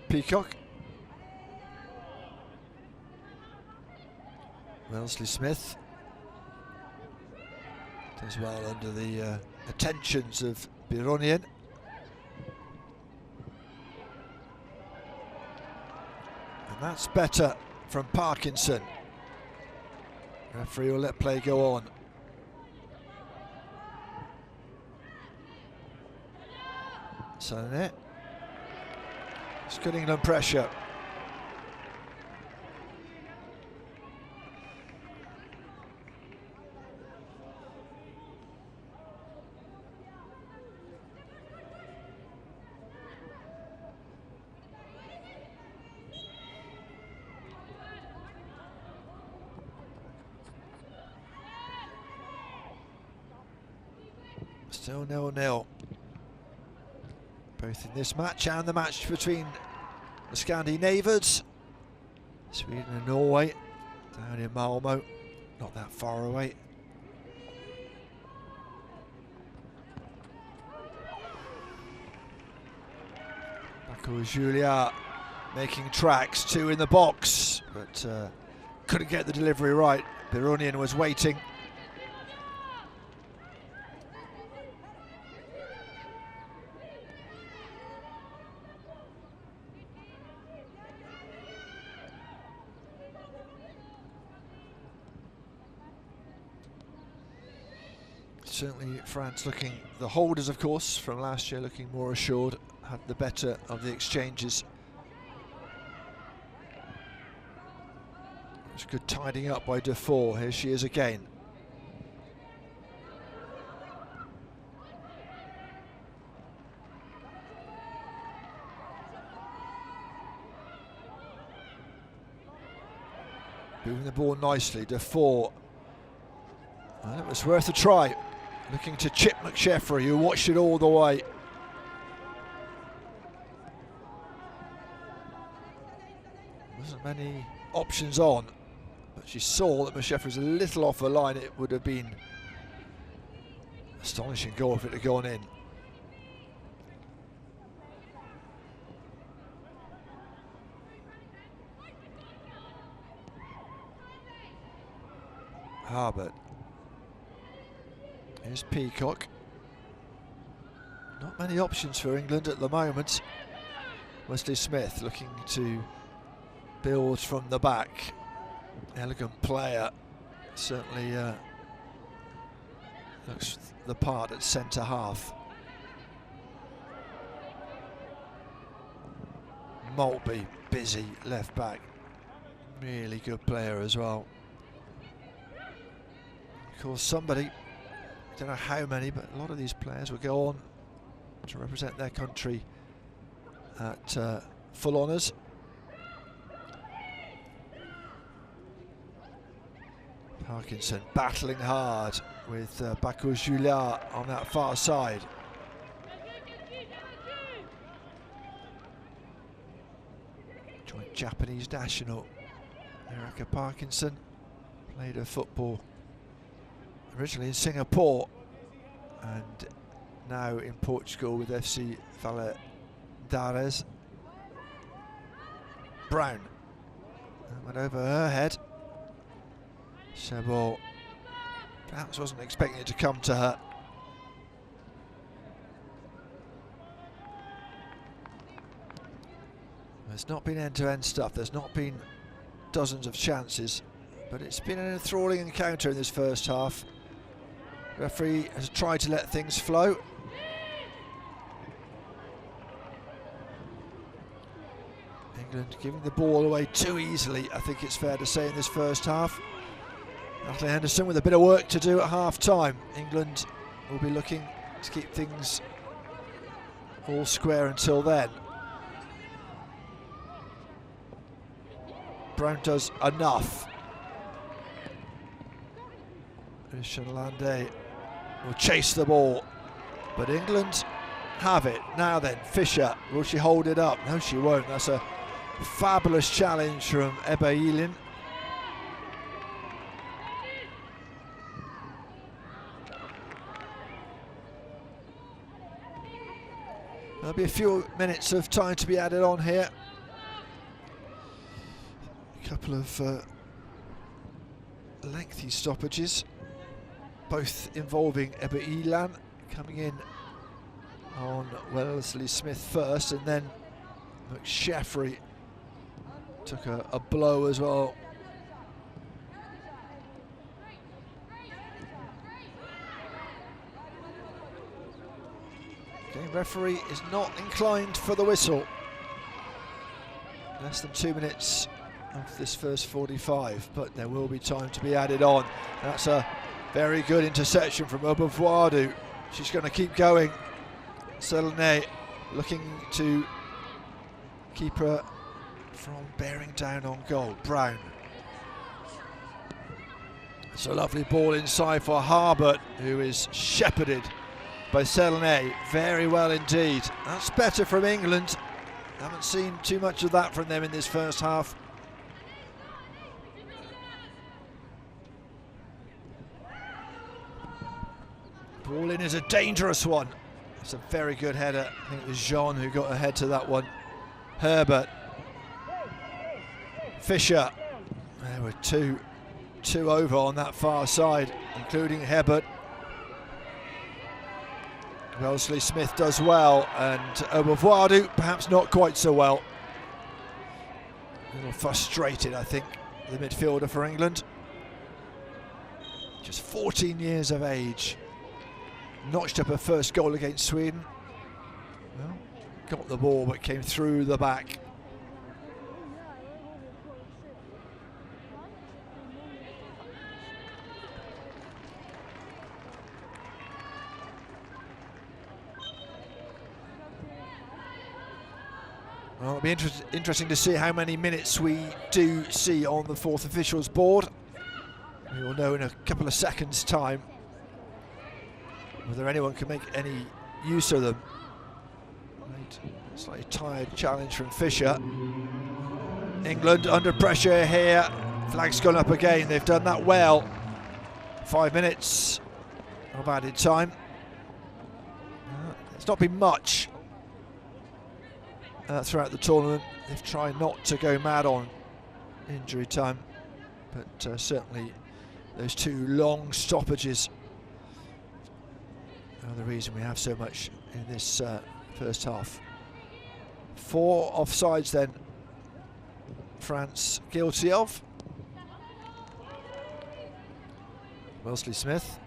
Peacock. Wellesley Smith does well under the attentions of Bironian. And that's better from Parkinson. Referee will let play go on. Sané. It's good England pressure. Still 0-0. Both in this match and the match between the Scandinavians, Sweden and Norway, down in Malmo, not that far away. Baku Julia making tracks, two in the box, but couldn't get the delivery right. Bironian was waiting. Certainly France looking, the holders of course from last year, looking more assured, had the better of the exchanges. It's good tidying up by Dufour. Here she is again. Moving the ball nicely, Dufour. Well, it was worth a try. Looking to chip McSheffrey, who watched it all the way. Wasn't many options on, but she saw that McSheffrey was a little off the line. It would have been astonishing goal if it had gone in. Harbert. Here's Peacock. Not many options for England at the moment. Wesley Smith looking to build from the back. Elegant player. Certainly looks the part at centre half. Maltby, busy left back. Really good player as well. Of course, somebody, I don't know how many, but a lot of these players will go on to represent their country at full honours. Parkinson battling hard with Bakou Julia on that far side. Joint Japanese national Erica Parkinson played her football originally in Singapore and now in Portugal with FC Valadares. Brown went over her head. Chabot perhaps wasn't expecting it to come to her. There's not been end-to-end stuff, there's not been dozens of chances, but it's been an enthralling encounter in this first half. Referee has tried to let things flow. England giving the ball away too easily, I think it's fair to say, in this first half. Natalie Henderson with a bit of work to do at half-time. England will be looking to keep things all square until then. Brown does enough. Christian Landé will chase the ball, but England have it. Now then, Fisher, will she hold it up? No, she won't. That's a fabulous challenge from Ebe Yilin. There'll be a few minutes of time to be added on here. A couple of lengthy stoppages, both involving Ebe Yilin, coming in on Wesley Smith first, and then McSheffrey took a blow as well. Okay, referee is not inclined for the whistle. Less than 2 minutes of this first 45, but there will be time to be added on. That's a very good interception from Obuvuadu. She's going to keep going. Selene looking to keep her from bearing down on goal. Brown. It's a lovely ball inside for Harbert, who is shepherded by Selene very well indeed. That's better from England. Haven't seen too much of that from them in this first half. Ball in is a dangerous one. It's a very good header. I think it was Jean who got ahead to that one. Herbert. Fisher. There were two over on that far side, including Herbert. Wesley Smith does well, and Obuvuadu perhaps not quite so well. A little frustrated, I think, the midfielder for England. Just 14 years of age. notched up her first goal against Sweden. Well, got the ball but came through the back. Well, it'll be interesting to see how many minutes we do see on the fourth officials board. We will know in a couple of seconds' time whether anyone can make any use of them. Right. Slightly tired challenge from Fisher. England under pressure here. Flag's gone up again. They've done that well. 5 minutes of added time. It's not been much throughout the tournament. They've tried not to go mad on injury time, but certainly those two long stoppages are the reason we have so much in this first half. 4 offsides then France guilty of. Wellesley Smith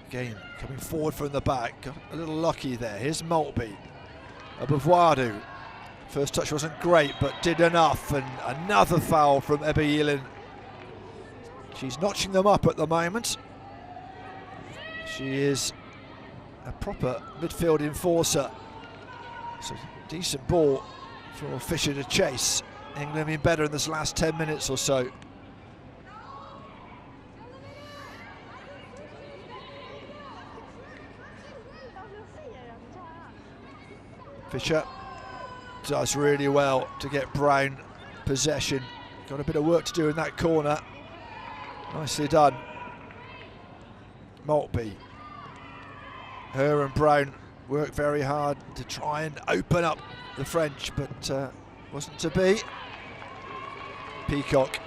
again coming forward from the back, got a little lucky there. Here's Maltby. Abouavoudou. First touch wasn't great, but did enough, and another foul from Ebba Yilin. She's notching them up at the moment. She is a proper midfield enforcer. So decent ball for Fisher to chase. England been better in this last 10 minutes or so. Fisher does really well to get Brown possession. Got a bit of work to do in that corner. Nicely done. Maltby. Her and Brown work very hard to try and open up the French, but wasn't to be. Peacock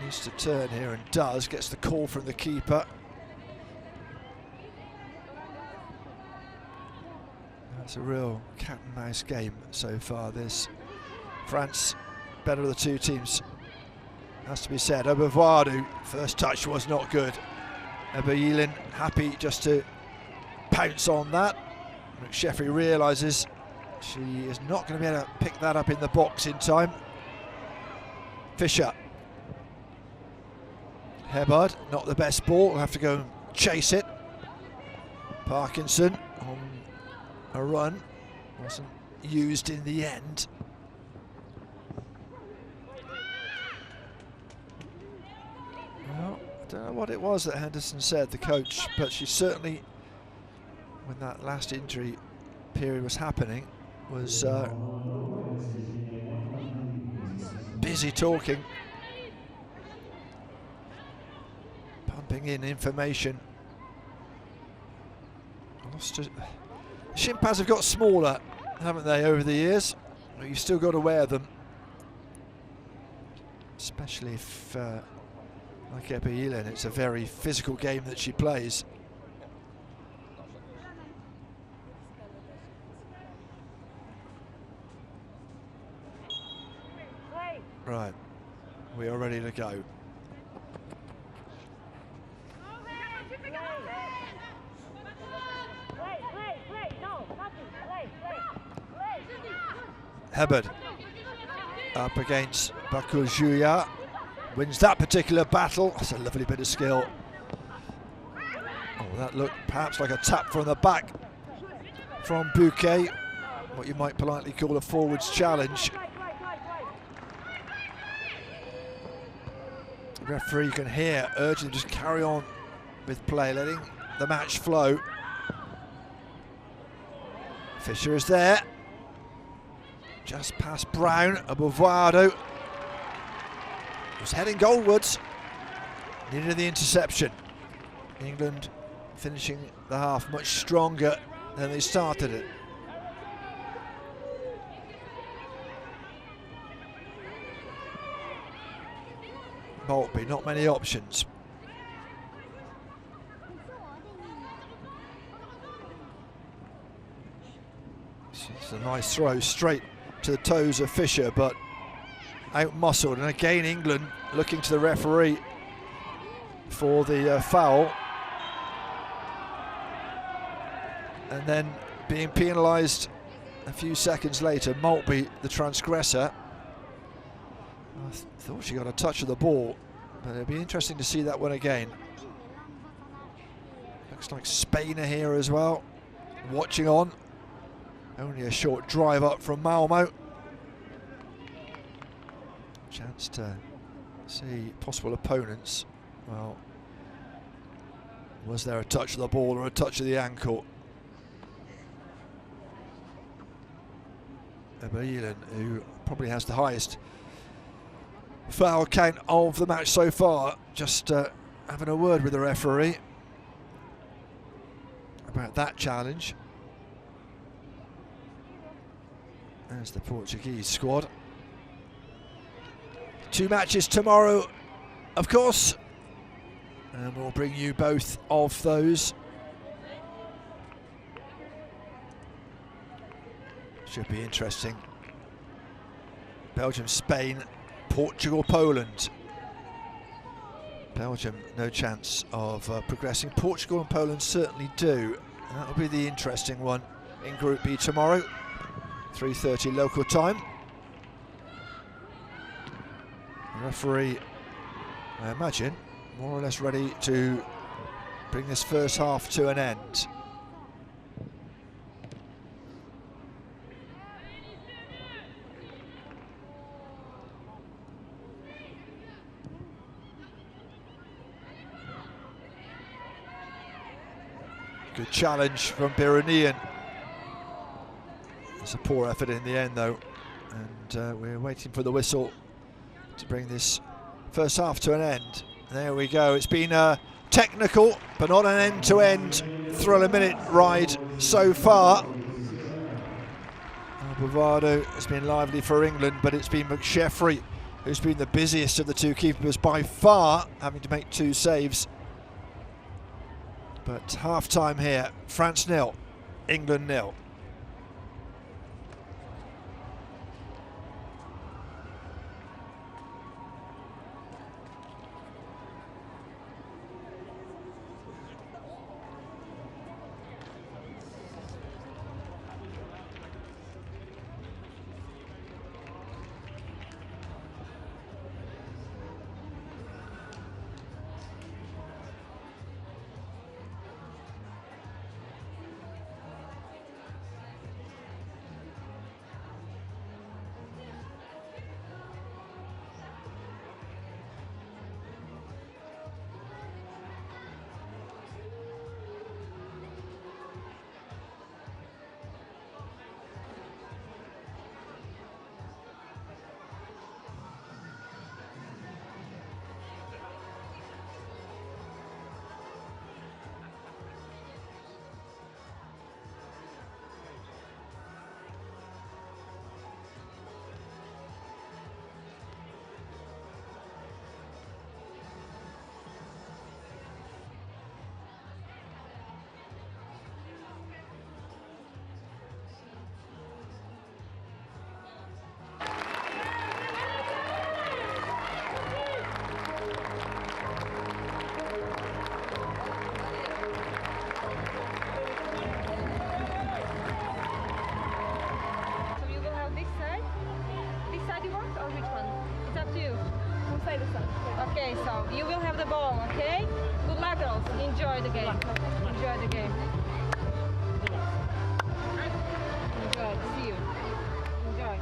needs to turn here and does. Gets the call from the keeper. It's a real cat and mouse game so far, this. France, better of the two teams, has to be said. Abouavoudou, first touch was not good. Ebba Yilin happy just to pounce on that. McSheffrey realises she is not going to be able to pick that up in the box in time. Fisher. Hebard, not the best ball, we'll have to go and chase it. Parkinson on a run, wasn't used in the end. Well, I don't know what it was that Henderson said, the coach, but she certainly, when that last injury period was happening, was busy talking, pumping in information. I lost it. Shin pads have got smaller, haven't they, over the years? Well, you've still got to wear them, especially if, like Ebba Yilin, it's a very physical game that she plays. Right, we are ready to go. Hebard up against Bakul Juya, wins that particular battle. That's a lovely bit of skill. Oh, that looked perhaps like a tap from the back from Bouquet, what you might politely call a forwards challenge. The referee, you can hear, urging them to just carry on with play, letting the match flow. Fisher is there. Just past Brown. Abouavoudou was heading goalwards. Needed the interception. England finishing the half much stronger than they started it. Maltby, not many options. It's a nice throw straight to the toes of Fisher, but out-muscled. And again, England looking to the referee for the foul. and then being penalised a few seconds later. Maltby, the transgressor. I thought she got a touch of the ball, but it'll be interesting to see that one again. Looks like Spain are here as well, watching on. Only a short drive up from Malmo. Chance to see possible opponents. Well, was there a touch of the ball or a touch of the ankle? Ebeilin, who probably has the highest foul count of the match so far, just having a word with the referee about that challenge. There's the Portuguese squad. 2 matches tomorrow, of course, and we'll bring you both of those. Should be interesting. Belgium, Spain, Portugal, Poland. Belgium, no chance of progressing. Portugal and Poland certainly do. And that'll be the interesting one in Group B tomorrow, 3:30 local time. The referee, I imagine, more or less ready to bring this first half to an end. Good challenge from Birunian. It's a poor effort in the end though, and we're waiting for the whistle to bring this first half to an end. There we go. It's been technical, but not an end-to-end thrill-a-minute ride so far. Bavado has been lively for England, but it's been McSheffrey who's been the busiest of the two keepers by far, having to make 2 saves. But half-time here, France 0, England 0. Okay, so you will have the ball, okay? Good luck, girls. Enjoy the game. Enjoy the game. Enjoy. See you. Enjoy.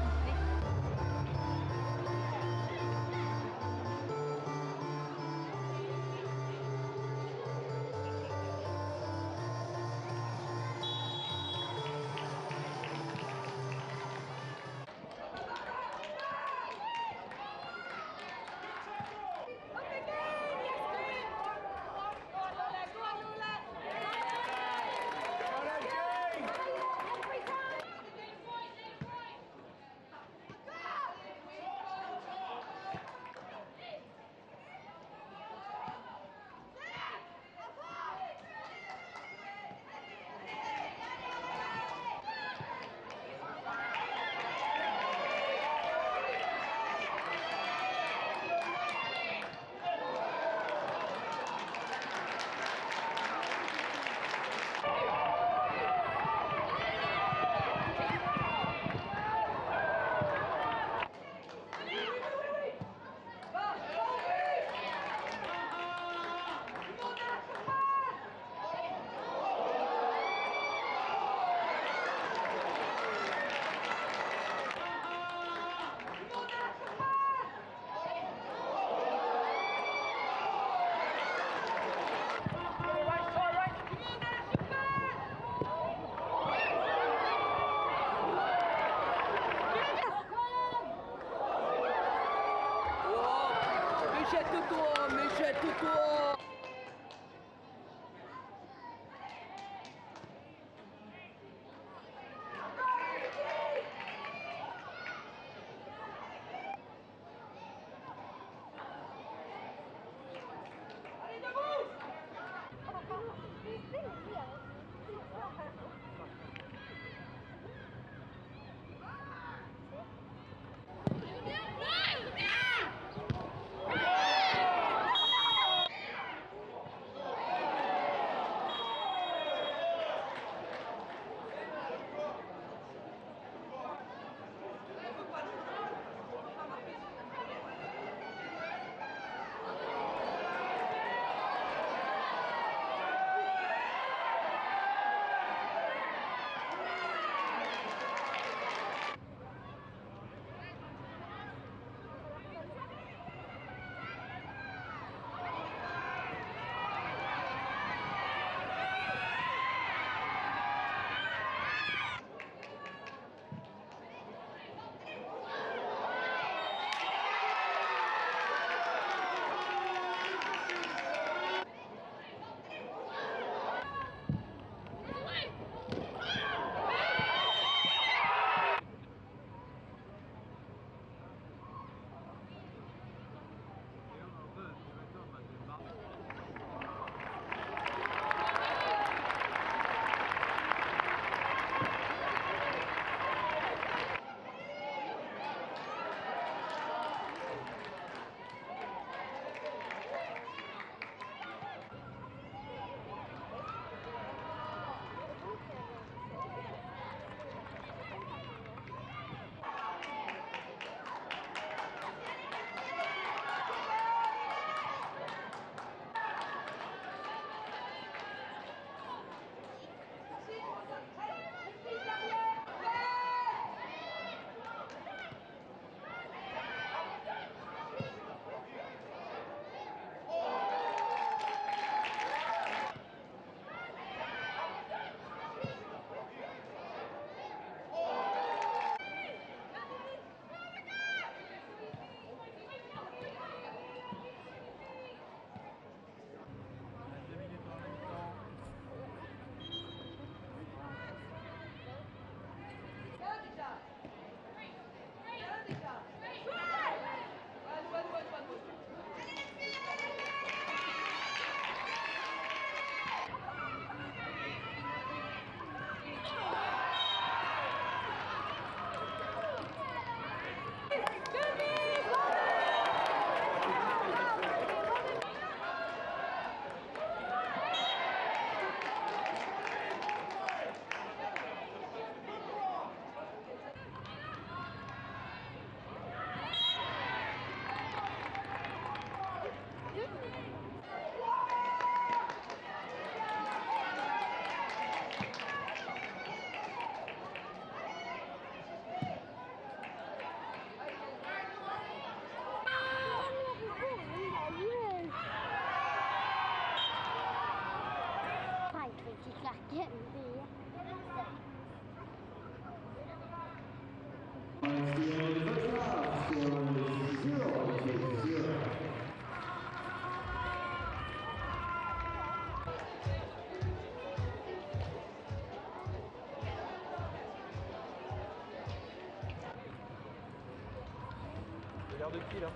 mais jette-toi. Regarde qui là?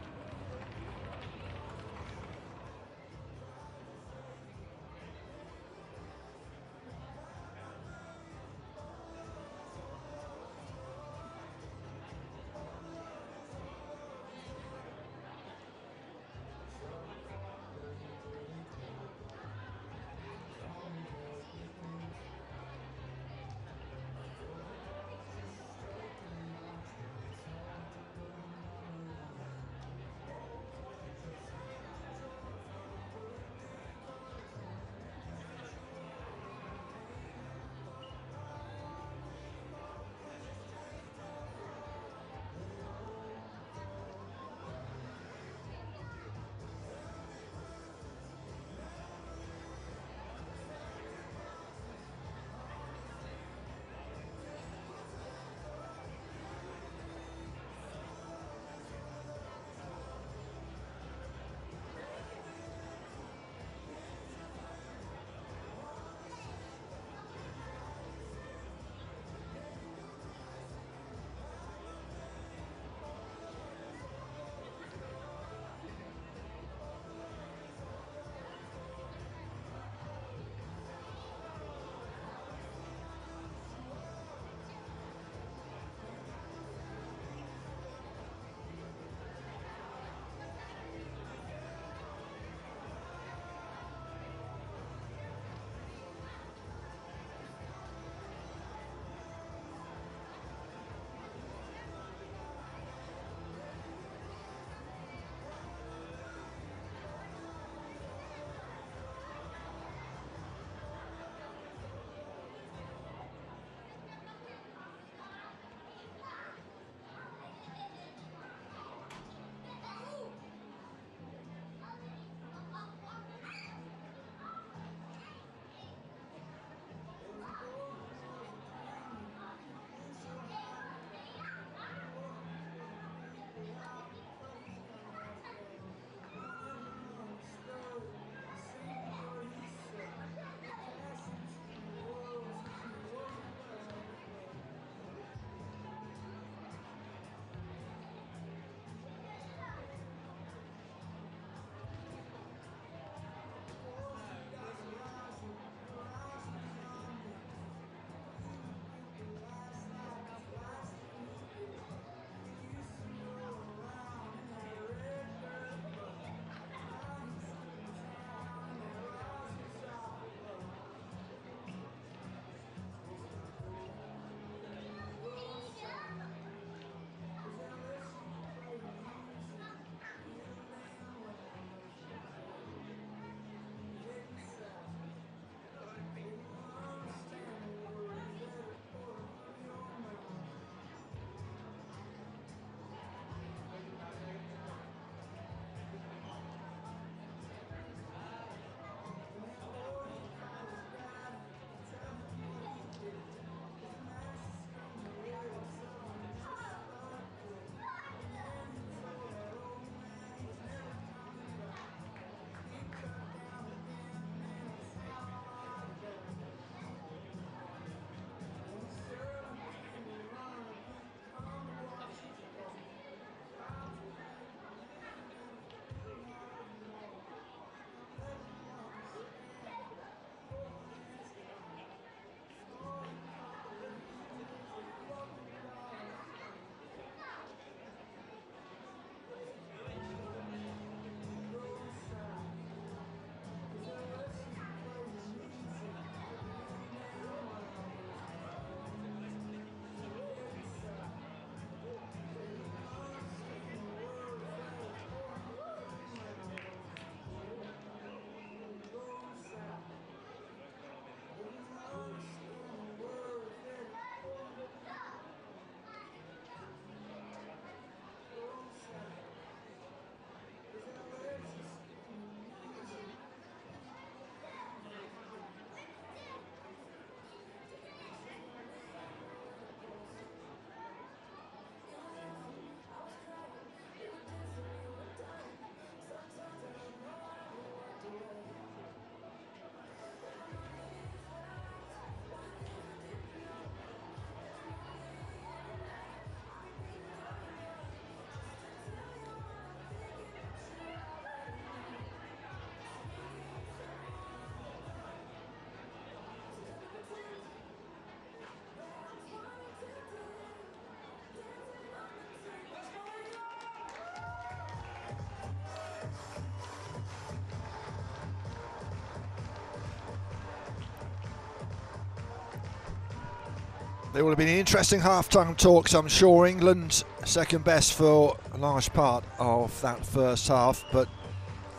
There will have been interesting half-time talks, I'm sure. England second best for a large part of that first half, but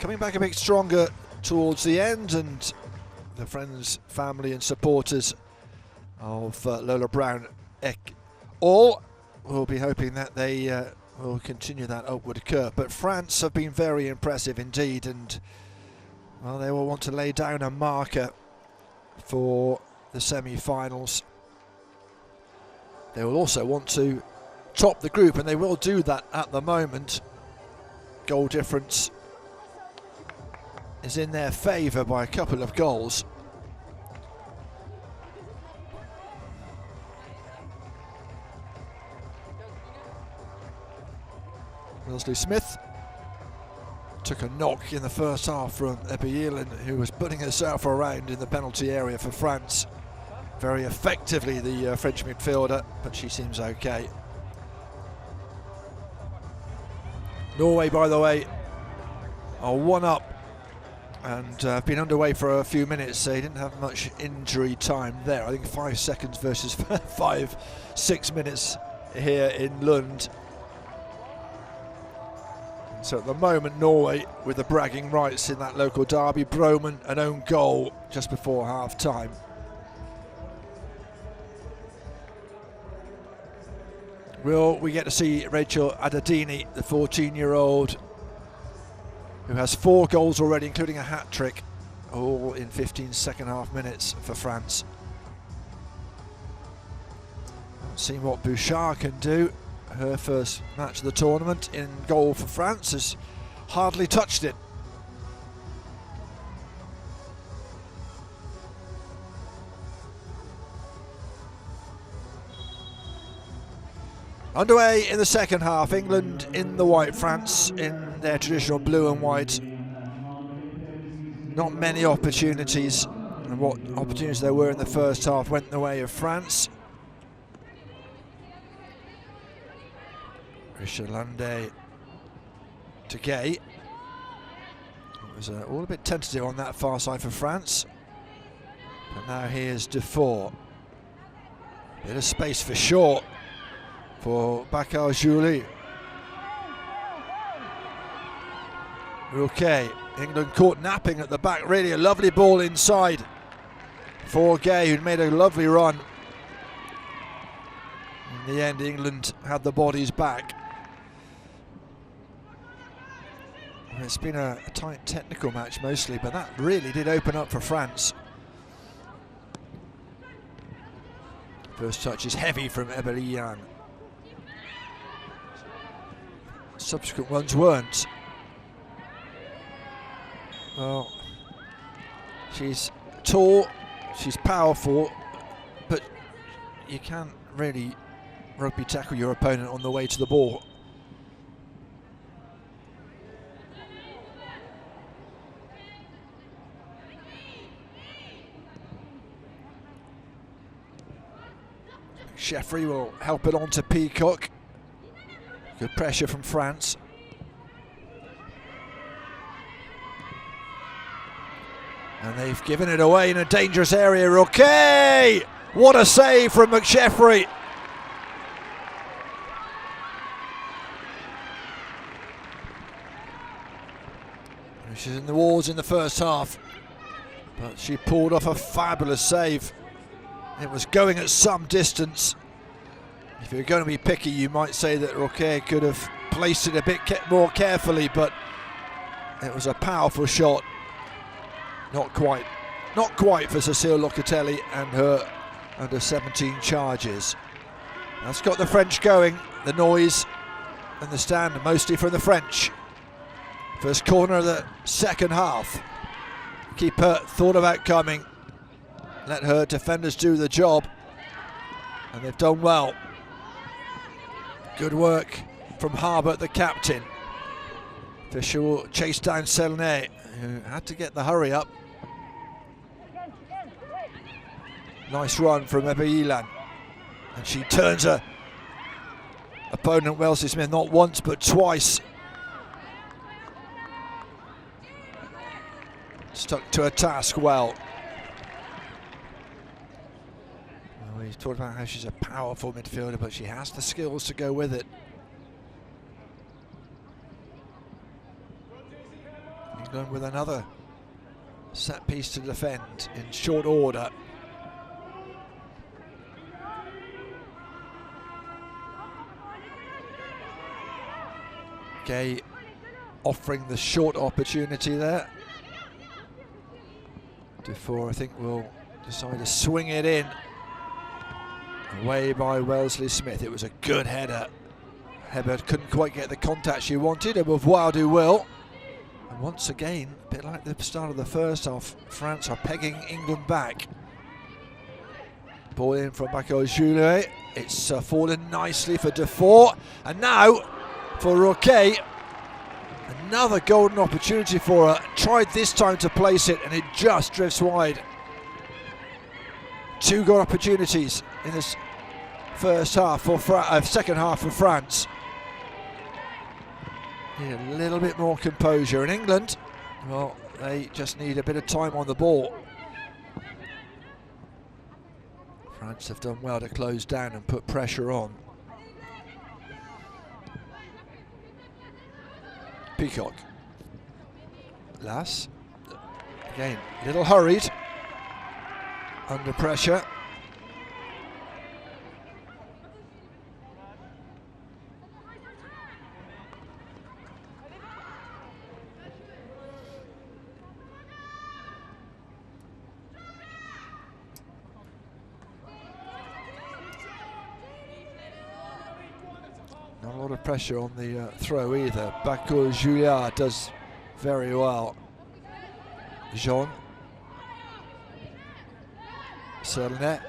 coming back a bit stronger towards the end, and the friends, family and supporters of Lola Brown all will be hoping that they will continue that upward curve. But France have been very impressive indeed, and well, they will want to lay down a marker for the semi-finals. They will also want to top the group, and they will do that at the moment. Goal difference is in their favour by a couple of goals. Wellesley Smith took a knock in the first half from Ebeilin, who was putting herself around in the penalty area for France very effectively, the French midfielder, but she seems okay. Norway, by the way, are 1-up and have been underway for a few minutes. They didn't have much injury time there. I think 5 seconds versus 5-6 minutes here in Lund. So at the moment, Norway with the bragging rights in that local derby. Broman, an own goal just before half-time. Will we get to see Rachel Adadini, the 14-year-old, who has 4 goals already, including a hat-trick, all in 15 second-half minutes for France. Seeing what Bouchard can do. Her first match of the tournament in goal for France, has hardly touched it. Underway in the second half, England in the white, France in their traditional blue and white. Not many opportunities, and what opportunities there were in the first half went the way of France. Richelande to Gay. It was all a bit tentative on that far side for France. But now here's Dufour. Bit of space for Shaw for Bakar Jouli. Okay, England caught napping at the back. Really a lovely ball inside for Gay, who'd made a lovely run. In the end, England had the bodies back. It's been a tight technical match mostly, but that really did open up for France. First touch is heavy from Ebeilin. Subsequent ones weren't. Well, she's tall, she's powerful, but you can't really rugby tackle your opponent on the way to the ball. Sheffrey will help it on to Peacock. Good pressure from France. And they've given it away in a dangerous area. Okay! What a save from McSheffrey. She's in the walls in the first half, but she pulled off a fabulous save. It was going at some distance. If you're going to be picky, you might say that Roquet could have placed it a bit more carefully, but it was a powerful shot. Not quite for Cécile Locatelli and her under-17 charges. That's got the French going. The noise and the stand mostly from the French. First corner of the second half. Keeper thought about coming. Let her defenders do the job, and they've done well. Good work from Harbert, the captain. Fisher will chase down Selnay, who had to get the hurry up. Nice run from Ebeilin, and she turns her opponent Wellesley Smith not once but twice. Stuck to her task well. We've talked about how she's a powerful midfielder, but she has the skills to go with it. England with another set piece to defend in short order. Gay offering the short opportunity there. Dufour, I think, will decide to swing it in. Away by Wellesley Smith. It was a good header. Hebert couldn't quite get the contact she wanted, and Bovoirdou will. And once again, a bit like the start of the first half, France are pegging England back. Ball in from Bako Julie. It's fallen nicely for Dufour. And now for Roquet. Another golden opportunity for her. Tried this time to place it, and it just drifts wide. 2 goal opportunities in this first half for second half for France. Need a little bit more composure. In England, well, they just need a bit of time on the ball. France have done well to close down and put pressure on. Peacock. Lass. Again, a little hurried. Under pressure. Not a lot of pressure on the throw either. Bako Julia does very well. Jean. Serlenet.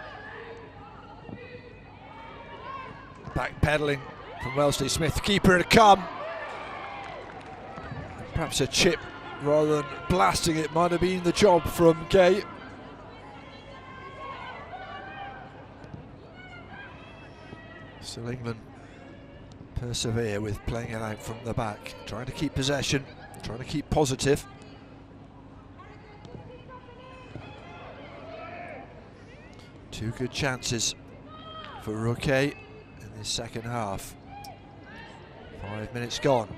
Backpedaling from Wellesley Smith. Keeper to come. Perhaps a chip rather than blasting it might have been the job from Gay. Still England persevere with playing it out from the back, trying to keep possession, trying to keep positive. Two good chances for Roquet in this second half. 5 minutes gone.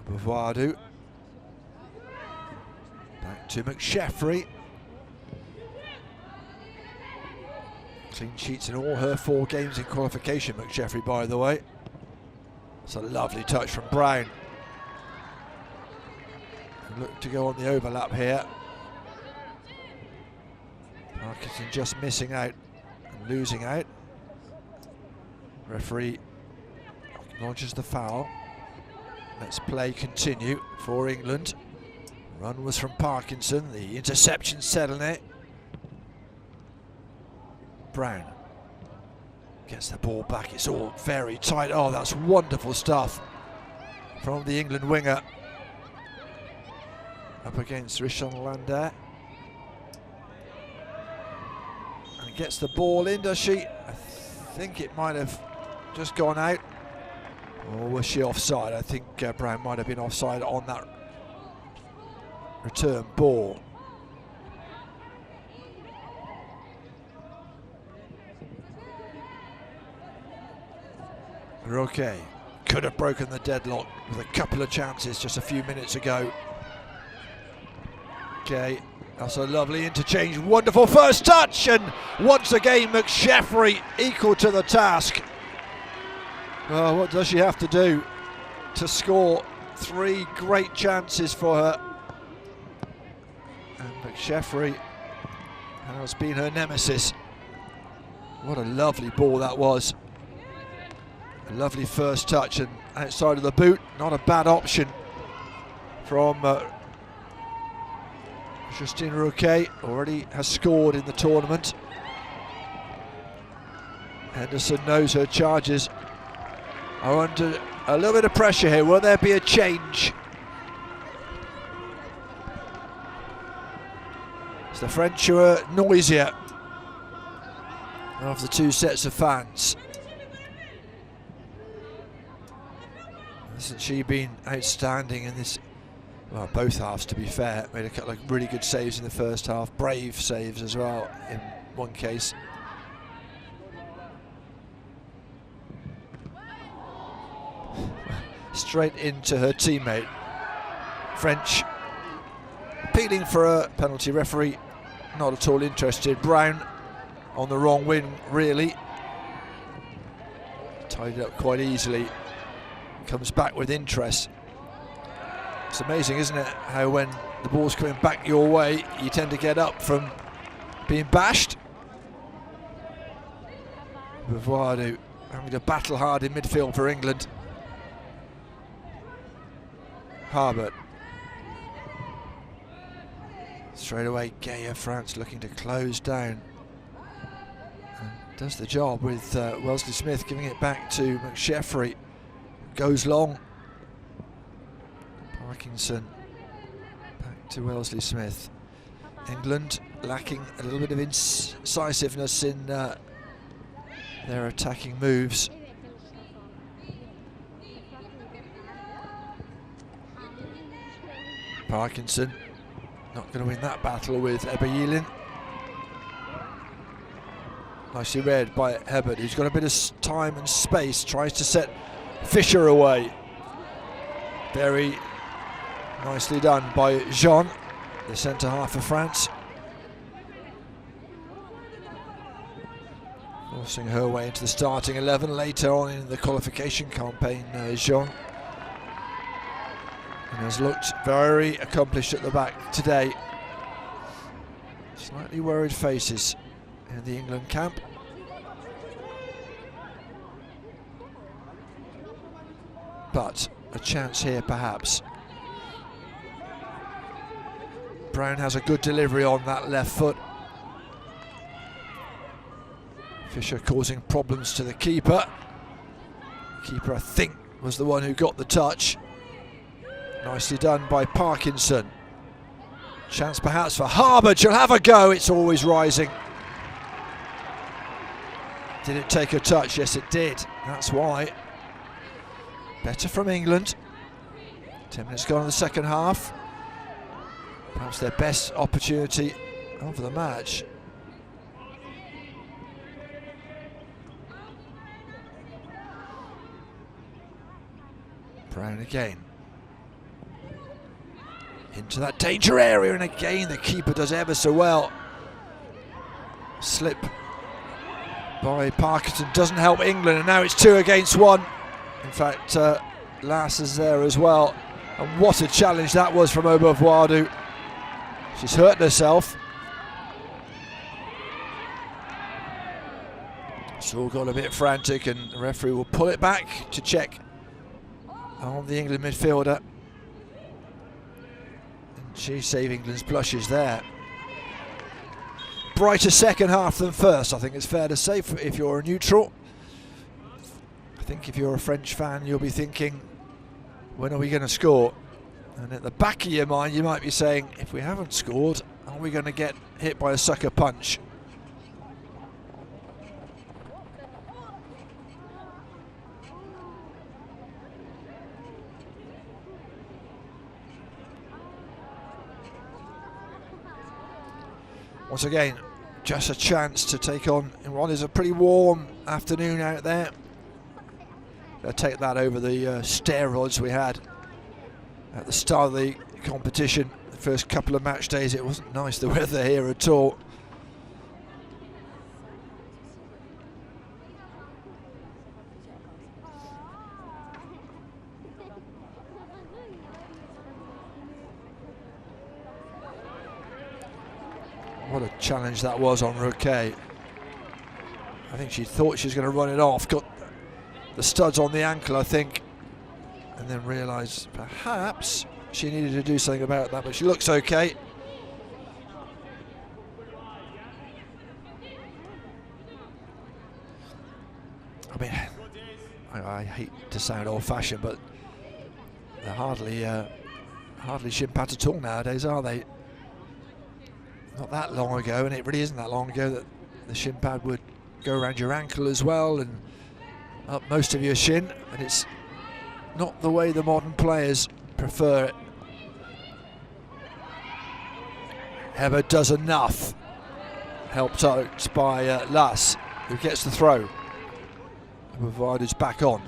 Bovoirdou. Back to McSheffrey. Clean sheets in all her 4 games in qualification, McSheffrey, by the way. It's a lovely touch from Brown. Look to go on the overlap here. Parkinson just missing out and losing out. Referee acknowledges the foul. Let's play continue for England. Run was from Parkinson, the interception Sedlney. Brown gets the ball back, it's all very tight. Oh, that's wonderful stuff from the England winger. Up against Richon Lander. And gets the ball in, does she? I think it might have just gone out. Or was she offside? I think Brown might have been offside on that return ball. Roquet could have broken the deadlock with a couple of chances just a few minutes ago. Okay, that's a lovely interchange, wonderful first touch, and once again McSheffrey equal to the task. Well, what does she have to do to score 3 great chances for her? And McSheffrey has been her nemesis. What a lovely ball that was. A lovely first touch and outside of the boot, not a bad option from Justine Roquet, already has scored in the tournament. Henderson knows her charges are under a little bit of pressure here. Will there be a change? It's the French who are noisier of the 2 sets of fans. Hasn't she been outstanding in this? Well, both halves, to be fair. Made a couple of really good saves in the first half, brave saves as well in one case. Straight into her teammate. French appealing for a penalty. Referee not at all interested. Brown on the wrong wing, really. Tied it up quite easily. Comes back with interest. It's amazing, isn't it, how when the ball's coming back your way, you tend to get up from being bashed. Bavard having to battle hard in midfield for England. Harbert. Straight away, Gay of France looking to close down. And does the job with Wellesley Smith giving it back to McSheffrey. Goes long. Parkinson back to Wellesley Smith. England lacking a little bit of incisiveness in their attacking moves. Parkinson not going to win that battle with Eberjilin. Nicely read by Hebert, who's got a bit of time and space, tries to set Fisher away. Very nicely done by Jean, the centre half for France. Forcing her way into the starting 11 later on in the qualification campaign, Jean. And has looked very accomplished at the back today. Slightly worried faces in the England camp. But a chance here perhaps. Brown has a good delivery on that left foot. Fisher causing problems to the keeper. Keeper, I think, was the one who got the touch. Nicely done by Parkinson. Chance perhaps for Harbert. She'll have a go. It's always rising. Did it take a touch? Yes, it did. That's why. Better from England. 10 minutes gone in the second half. Perhaps their best opportunity of the match. Brown again. Into that danger area, and again the keeper does ever so well. Slip by Parkinson doesn't help England, and now it's 2 against 1. In fact, Lass is there as well. And what a challenge that was from Obervoadu. She's hurt herself. It's all got a bit frantic, and the referee will pull it back to check on the England midfielder. And she saved England's blushes there. Brighter second half than first, I think it's fair to say, if you're a neutral. I think if you're a French fan, you'll be thinking, when are we going to score? And at the back of your mind, you might be saying, if we haven't scored, are we going to get hit by a sucker punch? Once again, just a chance to take on in what is a pretty warm afternoon out there. They'll take that over the stair rods we had at the start of the competition. The first couple of match days, it wasn't nice, the weather here at all. What a challenge that was on Roquet. I think she thought she was going to run it off, got the studs on the ankle, I think, and then realised perhaps she needed to do something about that, but she looks okay. I mean, I hate to sound old-fashioned, but they're hardly shin pads at all nowadays, are they? Not that long ago, and it really isn't that long ago, that the shin pad would go around your ankle as well and up most of your shin, and it's not the way the modern players prefer it. Hebert does enough. helped out by Lass, who gets the throw. Vardu's back on.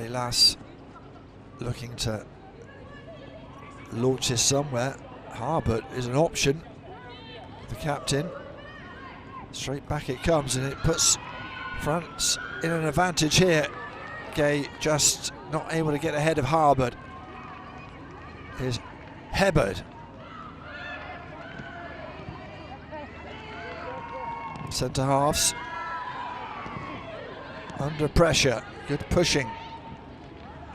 Lass looking to launch this somewhere. Harbert is an option. The captain. Straight back it comes, and it puts France in an advantage here. Gay just not able to get ahead of Harbert. Here's Hebert. Centre halves under pressure. Good pushing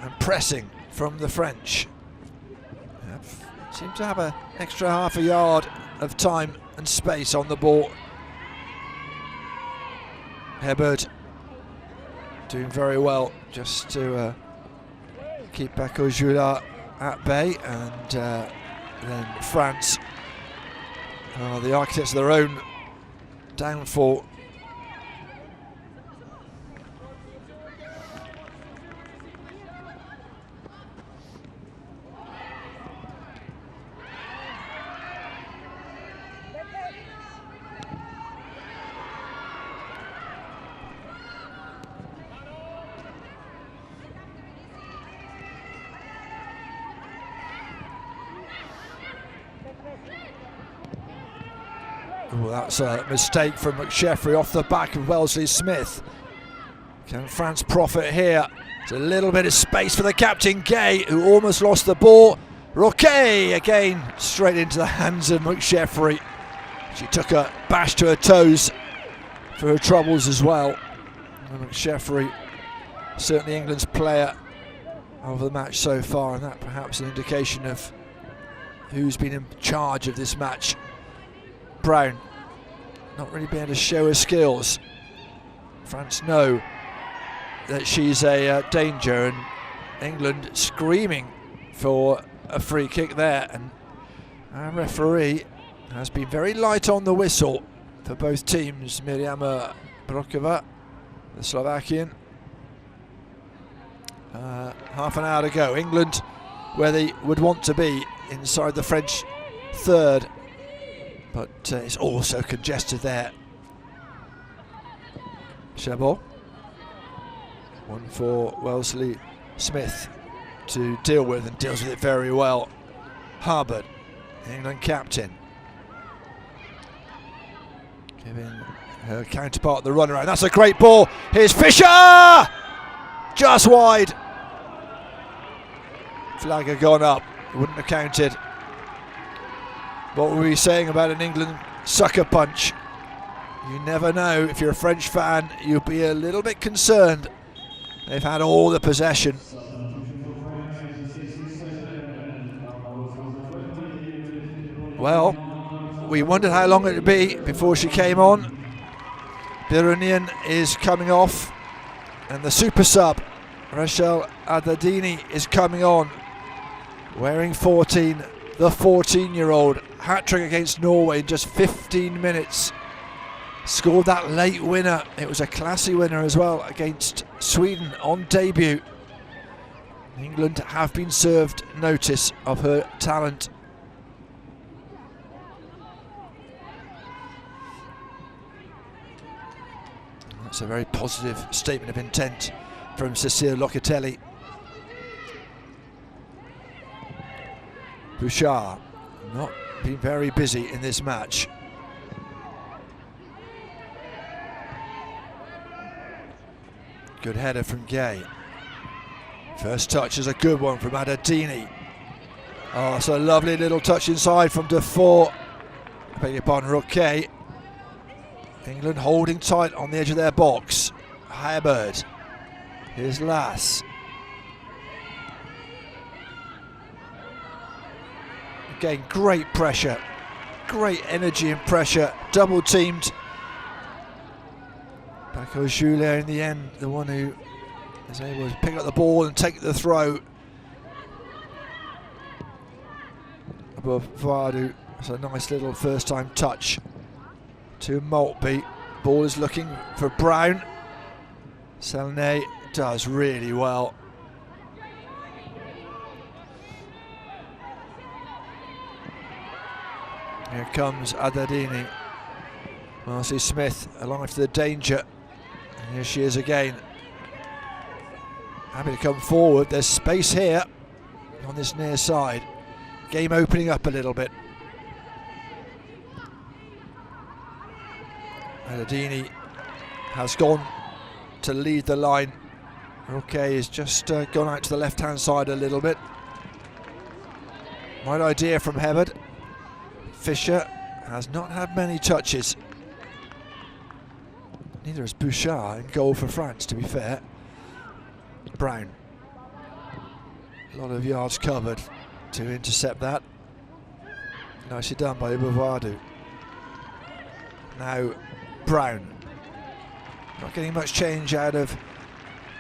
and pressing from the French. Seem to have an extra half a yard of time and space on the ball. Hebert doing very well just to keep Bakojula at bay, and then France are the architects of their own downfall. Oh, that's a mistake from McSheffrey off the back of Wellesley Smith. Can France profit here? There's a little bit of space for the captain, Gay, who almost lost the ball. Roquet again straight into the hands of McSheffrey. She took a bash to her toes for her troubles as well. And McSheffrey, certainly England's player of the match so far, and that perhaps an indication of who's been in charge of this match. Brown not really being able to show her skills. France know that she's a danger, and England screaming for a free kick there, and our referee has been very light on the whistle for both teams. Mirjana Brokova, the Slovakian. Half an hour to go. England where they would want to be, inside the French third, but it's also congested there. Chabot, one for Wellesley Smith to deal with, and deals with it very well. Harbert, England captain, giving her counterpart the run around. That's a great ball. Here's Fisher, just wide. Flag had gone up, wouldn't have counted. What were we saying about an England sucker punch? You never know. If you're a French fan, you'll be a little bit concerned. They've had all the possession. Well, we wondered how long it would be before she came on. Birunian is coming off, and the super sub, Rachel Adadini, is coming on, wearing 14, the 14-year-old. Hat-trick against Norway in just 15 minutes. Scored that late winner. It was a classy winner as well against Sweden on debut. England have been served notice of her talent. That's a very positive statement of intent from Cecile Locatelli. Bouchard not been very busy in this match. Good header from Gay. First touch is a good one from Adadini. Oh, it's a lovely little touch inside from Defoe. I beg your pardon, Roquet. England holding tight on the edge of their box. Hebert. Here's Lass. Again, great pressure. Great energy and pressure. Double teamed. Bakojula in the end, the one who is able to pick up the ball and take the throw. Above Vardu. It's a nice little first time touch to Maltby. Ball is looking for Brown. Selene does really well. Here comes Adadini. Marcy Smith alive to the danger. And here she is again. Happy to come forward. There's space here on this near side. Game opening up a little bit. Adadini has gone to lead the line. Okay, has just gone out to the left-hand side a little bit. Right idea from Hebert. Fischer has not had many touches. Neither has Bouchard in goal for France, to be fair. Brown. A lot of yards covered to intercept that. Nicely done by Ubavadu. Now Brown. Not getting much change out of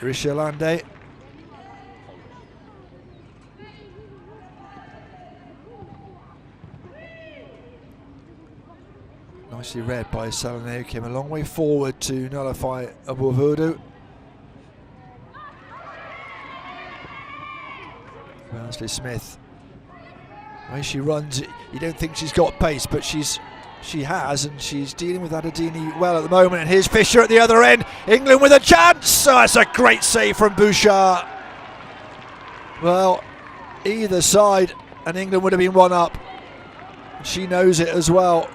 Richelande. Nicely read by Selene, who came a long way forward to nullify Ubavadu. Wellesley Smith. The way she runs, you don't think she's got pace, but she has, and she's dealing with Adadini well at the moment. And here's Fischer at the other end. England with a chance. Oh, that's a great save from Bouchard. Well, either side, and England would have been one up. She knows it as well.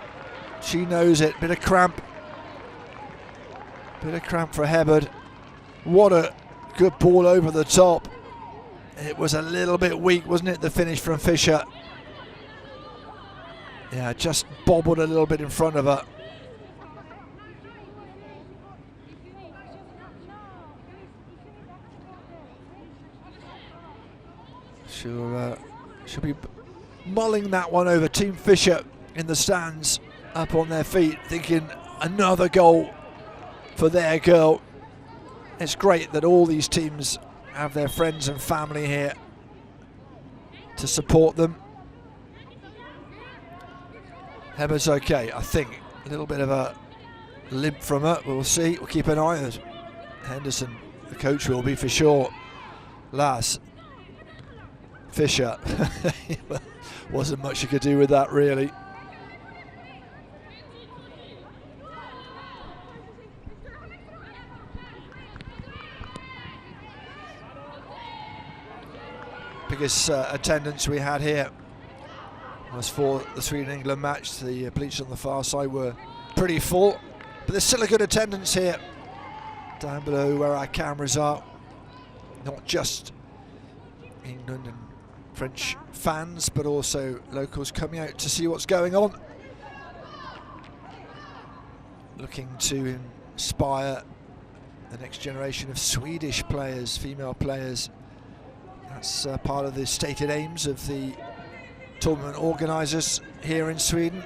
She knows it. Bit of cramp. Bit of cramp for Hebert. What a good ball over the top. It was a little bit weak, wasn't it, the finish from Fischer? Yeah, just bobbled a little bit in front of her. She'll be mulling that one over. Team Fischer in the stands, up on their feet, thinking another goal for their girl. It's great that all these teams have their friends and family here to support them. Hebert's okay, I think. A little bit of a limp from her. We'll see. We'll keep an eye on it. Henderson, the coach, will be for sure. Lass. Fischer. Wasn't much you could do with that, really. Biggest attendance we had here was for the Sweden-England match. The bleachers on the far side were pretty full, but there's still a good attendance here down below where our cameras are. Not just England and French fans, but also locals coming out to see what's going on, looking to inspire the next generation of Swedish players, female players. That's part of the stated aims of the tournament organisers here in Sweden.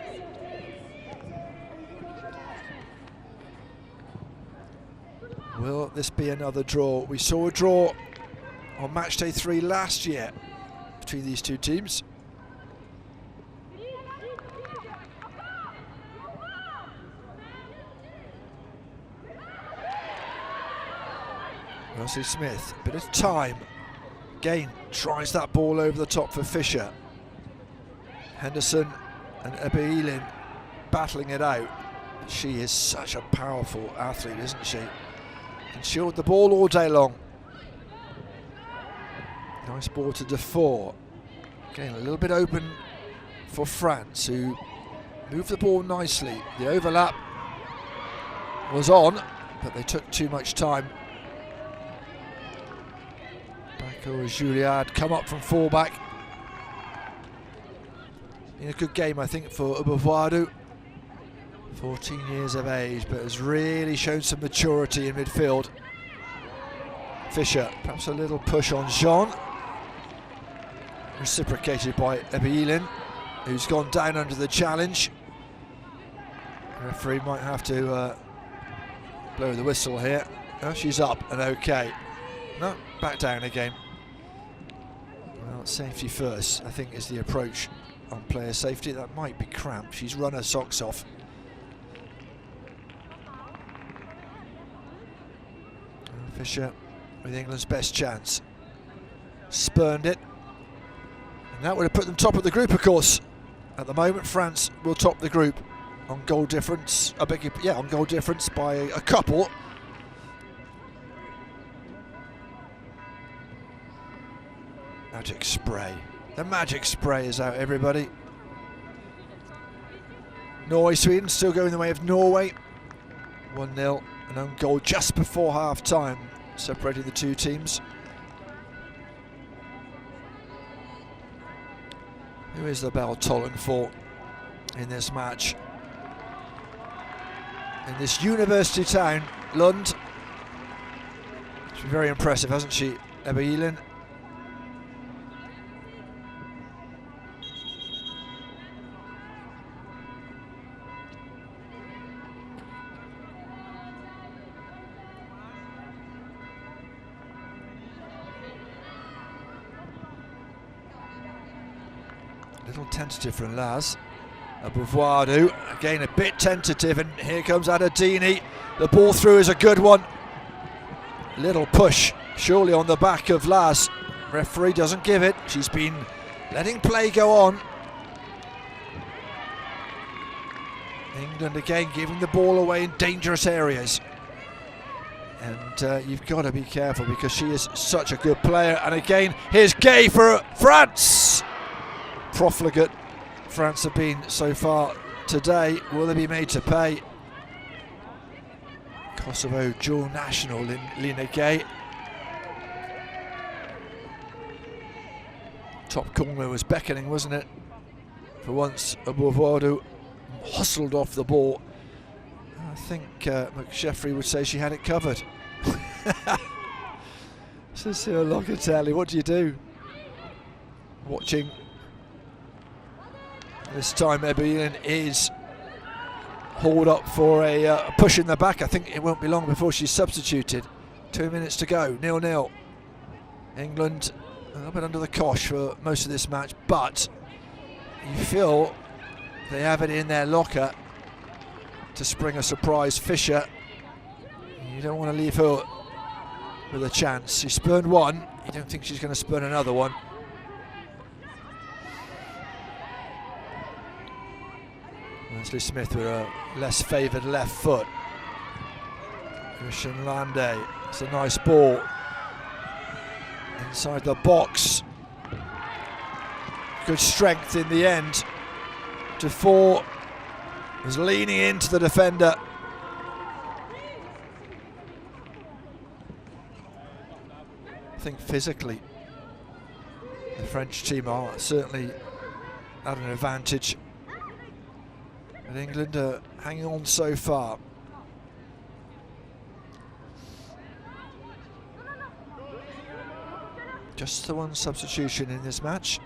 Will this be another draw? We saw a draw on match day 3 last year between these two teams. Wellesley Smith, a bit of time. Again, tries that ball over the top for Fischer. Henderson and Ebeilin battling it out. She is such a powerful athlete, isn't she? Can shield the ball all day long. Nice ball to Defour. Again, a little bit open for France, who moved the ball nicely. The overlap was on, but they took too much time. Baco and Juliard come up from fullback. In a good game, I think, for Ubavadu. 14 years of age, but has really shown some maturity in midfield. Fischer, perhaps a little push on Jean. Reciprocated by Ebeilin, who's gone down under the challenge. The referee might have to blow the whistle here. Oh, she's up and okay. No, back down again. Well, safety first, I think, is the approach on player safety. That might be cramp. She's run her socks off. Fisher with England's best chance. Spurned it. And that would have put them top of the group, of course. At the moment, France will top the group on goal difference. On goal difference by a couple. Magic spray. The magic spray is out, everybody. Norway, Sweden still going the way of Norway. 1-0, an own goal just before half time, separating the two teams. Who is the bell tolling for in this match? In this university town, Lund. She's been very impressive, hasn't she, Ebba Yelin? Little tentative from Laz. Abuvuadu, again a bit tentative, and here comes Adadini. The ball through is a good one. Little push, surely on the back of Laz. Referee doesn't give it. She's been letting play go on. England again giving the ball away in dangerous areas. And you've got to be careful because she is such a good player. And again, here's Gay for France. Profligate France have been so far today. Will they be made to pay? Kosovo dual national Lina Gay. Top corner was beckoning, wasn't it? For once, Abuvuadu hustled off the ball. I think McSheffrey would say she had it covered. Cecile Locatelli, what do you do? Watching. This time Ebba Yelin is hauled up for a push in the back. I think it won't be long before she's substituted. 2 minutes to go, 0-0. England a little bit under the cosh for most of this match, but you feel they have it in their locker to spring a surprise. Fisher, you don't want to leave her with a chance. She spurned one, you don't think she's going to spurn another one. Leslie Smith with a less favoured left foot. Christian Lande, it's a nice ball. Inside the box. Good strength in the end. Defoe was leaning into the defender. I think physically the French team are certainly at an advantage. But England are hanging on so far. Just the one substitution in this match.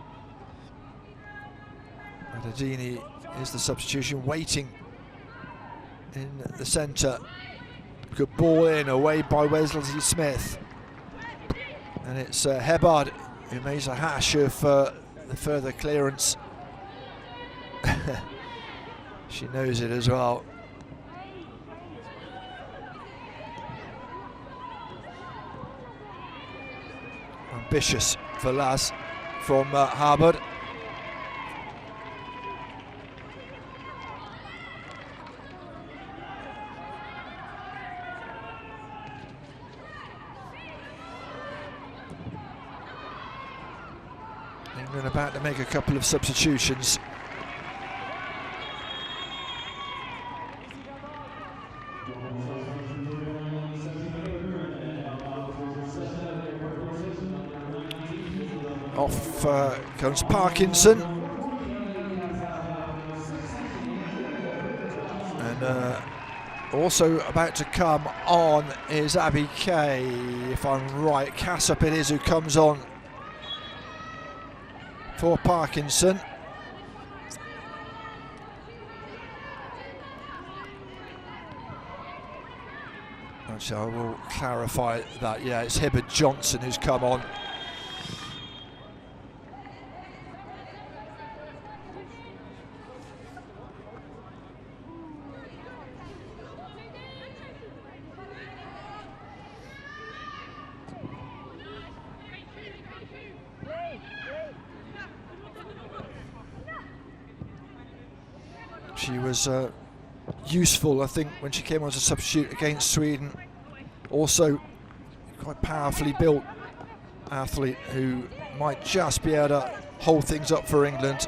Adadini is the substitution, waiting in the centre. Good ball in, away by Wesley Smith. And it's Hebard who makes a hash of the further clearance. She knows it as well. Ambitious for Laz from Harvard. England about to make a couple of substitutions. Off comes Parkinson. And also about to come on is Abby Kay, if I'm right. Cassup it is who comes on for Parkinson. Actually, I will clarify that. Yeah, it's Hibbert Johnson who's come on. She was useful, I think, when she came on as a substitute against Sweden. Also, quite powerfully built athlete who might just be able to hold things up for England.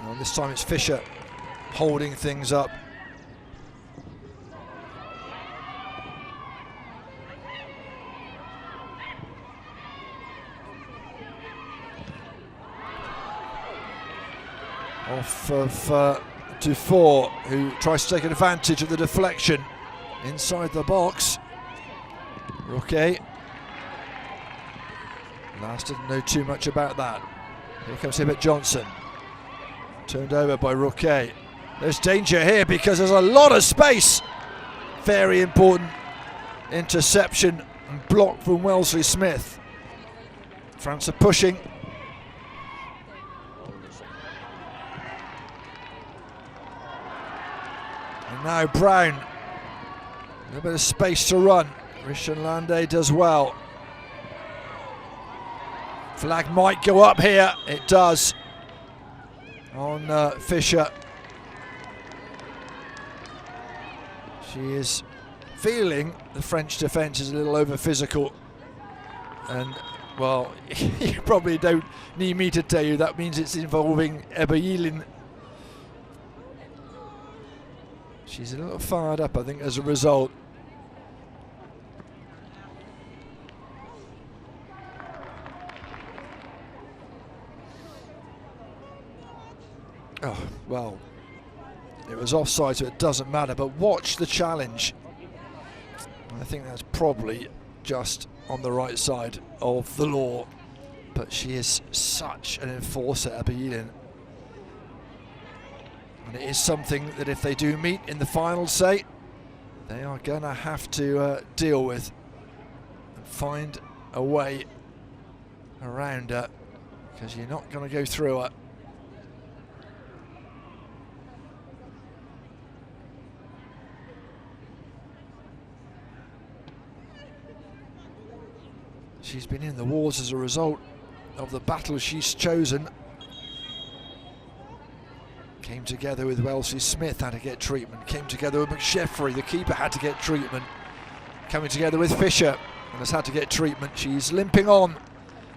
And this time it's Fisher holding things up. Off of Dufour, who tries to take advantage of the deflection inside the box. Roquet. Last didn't know too much about that. Here comes Hibbert Johnson. Turned over by Roquet. There's danger here because there's a lot of space. Very important interception and block from Wellesley Smith. France are pushing. And now Brown, a little bit of space to run. Richard Lande does well. Flag might go up here, it does, on Fisher. She is feeling the French defence is a little over physical. And, well, you probably don't need me to tell you that means it's involving Ebba Yilin. She's a little fired up, I think, as a result. Oh, well, it was offside, so it doesn't matter, but watch the challenge. I think that's probably just on the right side of the law, but she is such an enforcer, Ebba Yilin. And it is something that if they do meet in the final, say, they are going to have to deal with and find a way around her, because you're not going to go through her. She's been in the wars as a result of the battle she's chosen. Came together with Wellesley Smith, had to get treatment. Came together with McSheffrey, the keeper, had to get treatment. Coming together with Fisher, and has had to get treatment. She's limping on,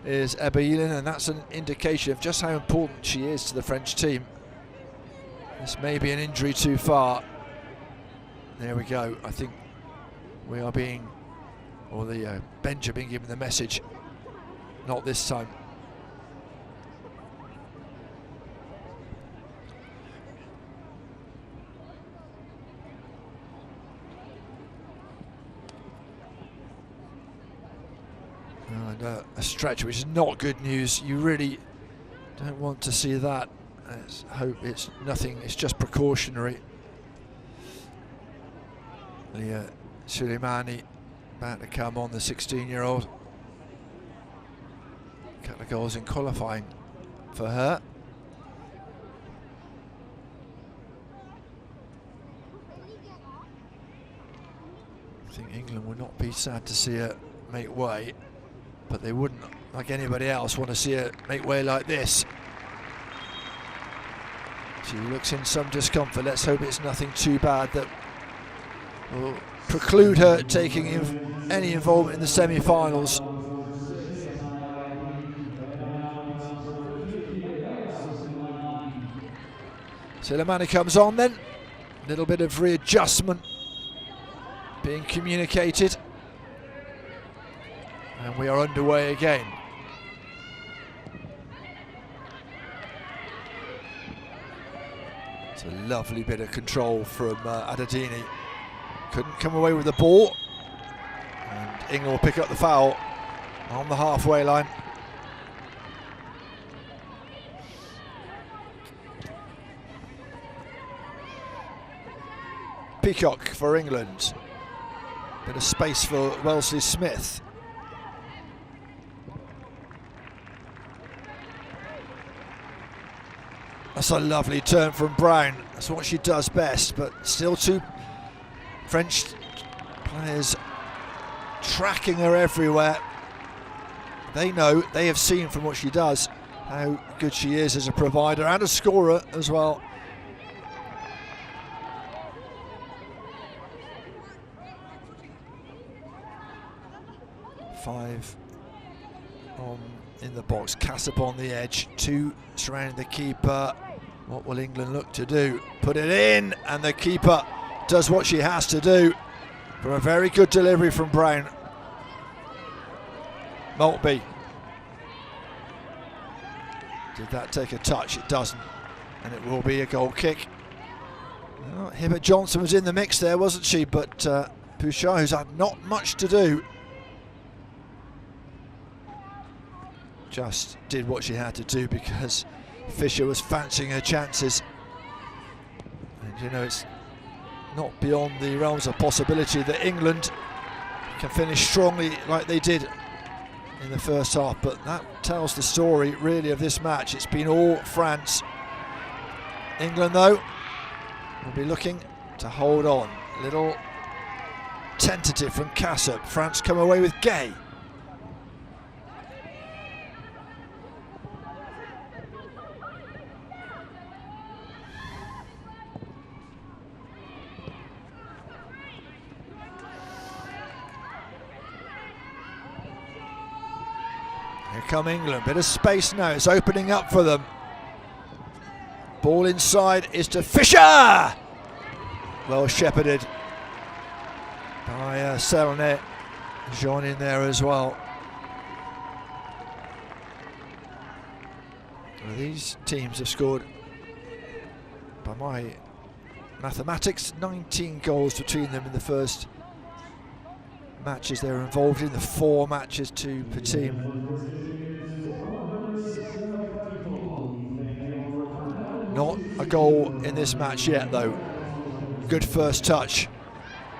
is Ebba Yilin, and that's an indication of just how important she is to the French team. This may be an injury too far. There we go. I think we are being, or the bench are being given the message, not this time. And a stretch which is not good news. You really don't want to see that. Let's hope it's nothing, it's just precautionary. Leah Suleimani about to come on, the 16-year-old. A couple of goals in qualifying for her. I think England would not be sad to see her make way, but they wouldn't, like anybody else, want to see her make way like this. She looks in some discomfort. Let's hope it's nothing too bad that will preclude her taking any involvement in the semi-finals. Suleimani comes on then. A little bit of readjustment being communicated. And we are underway again. It's a lovely bit of control from Adedini. Couldn't come away with the ball. And England will pick up the foul on the halfway line. Peacock for England. Bit of space for Wellesley Smith. That's a lovely turn from Brown. That's what she does best, but still two French players tracking her everywhere. they know, they have seen from what she does how good she is as a provider and a scorer as well. Five in the box, Cassop on the edge, 2 surrounding the keeper. What will England look to do? Put it in, and the keeper does what she has to do for a very good delivery from Brown. Maltby. Did that take a touch? It doesn't, and it will be a goal kick. Well, Hibbert Johnson was in the mix there, wasn't she? But Bouchard, who's had not much to do, just did what she had to do because Fisher was fancying her chances. And you know, it's not beyond the realms of possibility that England can finish strongly like they did in the first half, but that tells the story really of this match. It's been all France. England, though, will be looking to hold on. Little tentative from Cassop. France come away with Gay. Here come England, bit of space now, it's opening up for them. Ball inside is to Fisher! Well shepherded by Selnet, Jean in there as well. Well, these teams have scored, by my mathematics, 19 goals between them in the first matches they were involved in, the 4 matches per team. Not a goal in this match yet, though. Good first touch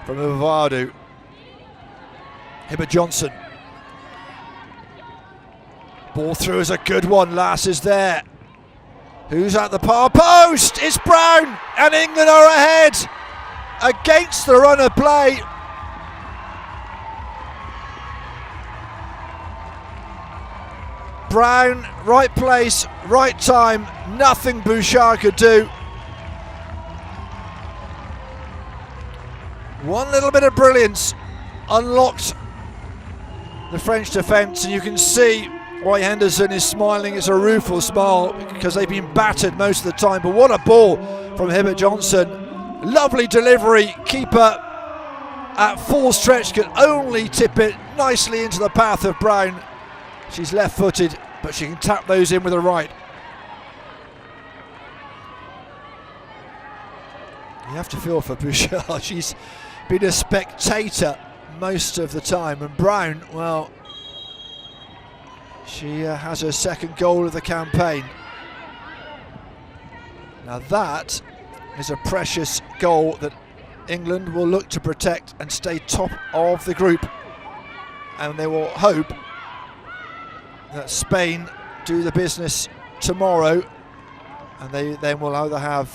from Uvadu. Hibbert Johnson. Ball through is a good one. Lass is there. Who's at the far post? It's Brown, and England are ahead against the run of play. Brown, right place, right time, nothing Bouchard could do. One little bit of brilliance unlocked the French defence, and you can see why Henderson is smiling. It's a rueful smile because they've been battered most of the time. But what a ball from Hibbert Johnson. Lovely delivery. Keeper at full stretch can only tip it nicely into the path of Brown. She's left-footed, but she can tap those in with her right. You have to feel for Bouchard. She's been a spectator most of the time, and Brown, well, she has her second goal of the campaign. Now that is a precious goal that England will look to protect and stay top of the group, and they will hope that Spain do the business tomorrow, and they then will either have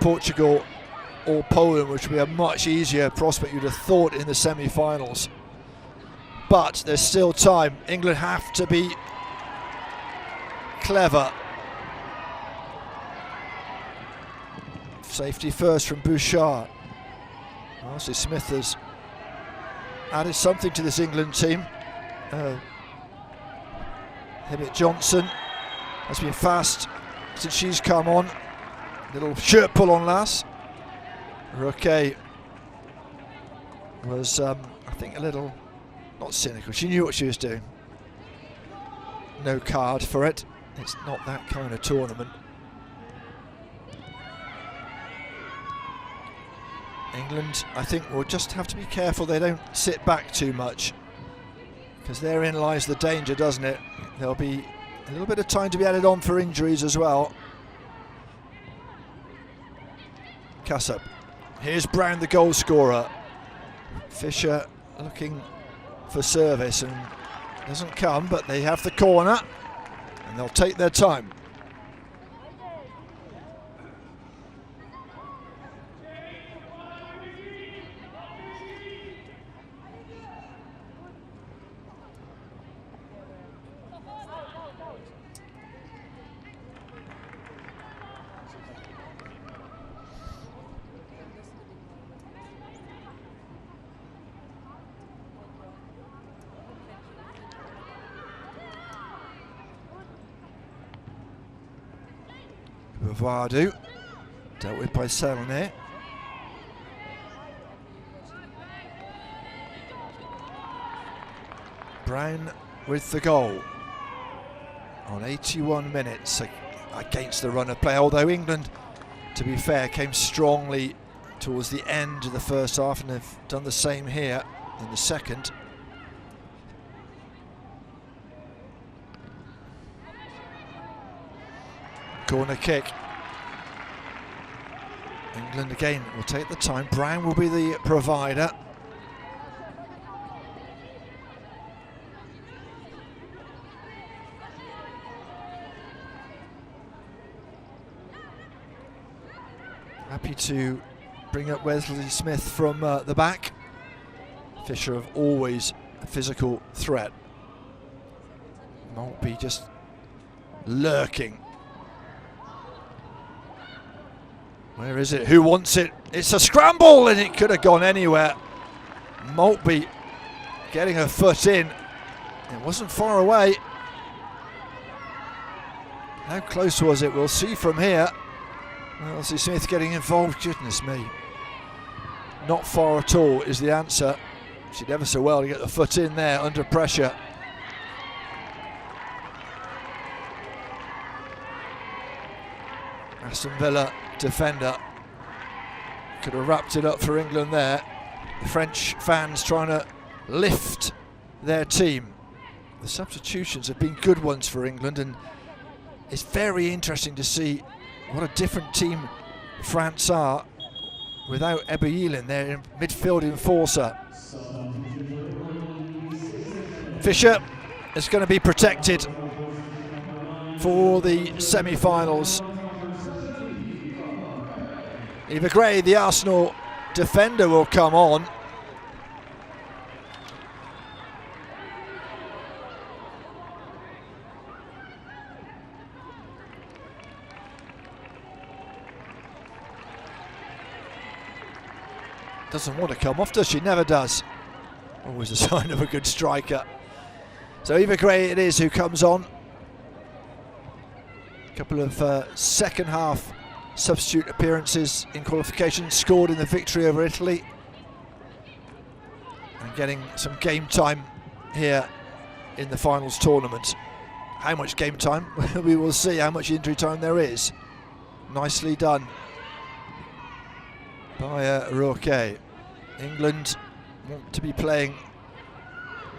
Portugal or Poland, which will be a much easier prospect you'd have thought in the semi-finals. But there's still time. England have to be clever. Safety first from Bouchard. Marcy Smith has added something to this England team. Hibbert Johnson has been fast since she's come on. Little shirt pull on Lass. Roque was, I think, a little, not cynical. She knew what she was doing. No card for it. It's not that kind of tournament. England, I think, will just have to be careful they don't sit back too much, because therein lies the danger, doesn't it? There'll be a little bit of time to be added on for injuries as well. Cassop. Here's Brown, the goal scorer. Fisher looking for service and doesn't come, but they have the corner and they'll take their time. Bavardou, dealt with by Selner. Brown with the goal on 81 minutes against the run of play, although England, to be fair, came strongly towards the end of the first half and have done the same here in the second. Corner kick. England again will take the time. Brown will be the provider. Happy to bring up Wesley Smith from the back. Fisher have always a physical threat. Maltby just lurking. Where is it? Who wants it? It's a scramble, and it could have gone anywhere. Maltby getting her foot in. It wasn't far away. How close was it? We'll see from here. Wesley Smith getting involved. Goodness me. Not far at all is the answer. She did ever so well to get the foot in there under pressure. Aston Villa defender could have wrapped it up for England there. The French fans trying to lift their team. The substitutions have been good ones for England, and it's very interesting to see what a different team France are without Ebeilin, their midfield enforcer. Fisher is going to be protected for the semi-finals. Eva Gray, the Arsenal defender, will come on. Doesn't want to come off, does she? Never does. Always a sign of a good striker. So Eva Gray it is who comes on. A couple of second half substitute appearances in qualification, scored in the victory over Italy, and getting some game time here in the finals tournament. How much game time? We will see how much injury time there is. Nicely done by Roque. England want to be playing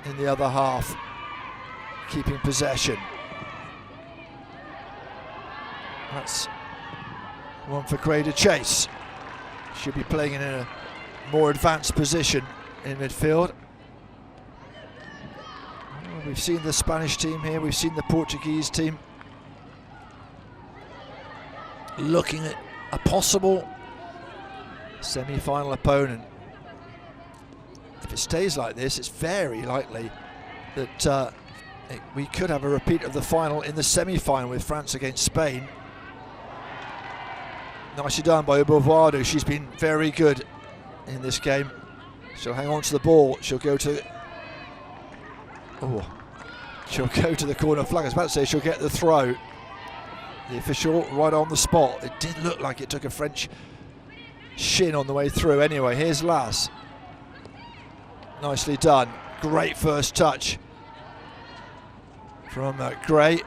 in the other half, keeping possession. That's one for Gray to chase. Should be playing in a more advanced position in midfield. Well, we've seen the Spanish team here, we've seen the Portuguese team looking at a possible semi-final opponent. If it stays like this, it's very likely that we could have a repeat of the final in the semi-final with France against Spain. Nicely done by Bavardou. She's been very good in this game. She'll hang on to the ball. She'll go to... she'll go to the corner flag. I was about to say she'll get the throw. The official right on the spot. It did look like it took a French shin on the way through. Anyway, here's Lass. Nicely done. Great first touch from Gray.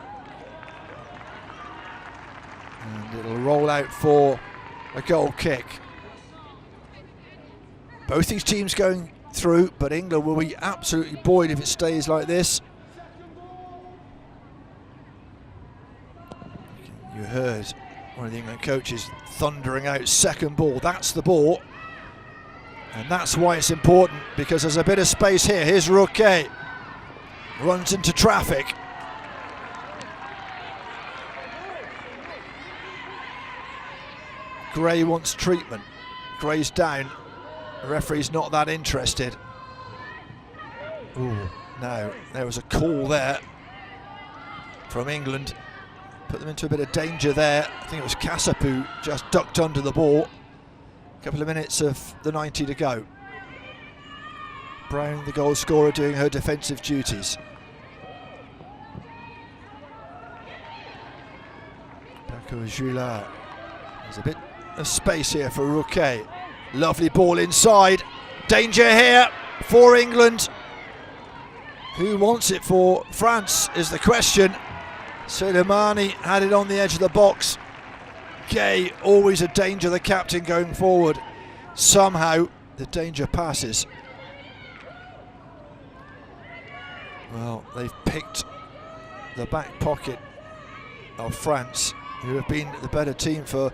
And it'll roll out for a goal kick. Both these teams going through, but England will be absolutely buoyed if it stays like this. You heard one of the England coaches thundering out second ball. That's the ball. And that's why it's important, because there's a bit of space here. Here's Roque. Runs into traffic. Gray wants treatment. Gray's down. The referee's not that interested. Ooh, no, there was a call there from England. Put them into a bit of danger there. I think it was Casap who just ducked under the ball. A couple of minutes of the 90 to go. Brown, the goal scorer, doing her defensive duties. Jula. There's a bit of space here for Rouquet. Lovely ball inside. Danger here for England. Who wants it for France is the question. Soleimani had it on the edge of the box. Gay, always a danger, the captain going forward. Somehow the danger passes. Well, they've picked the back pocket of France, who have been the better team for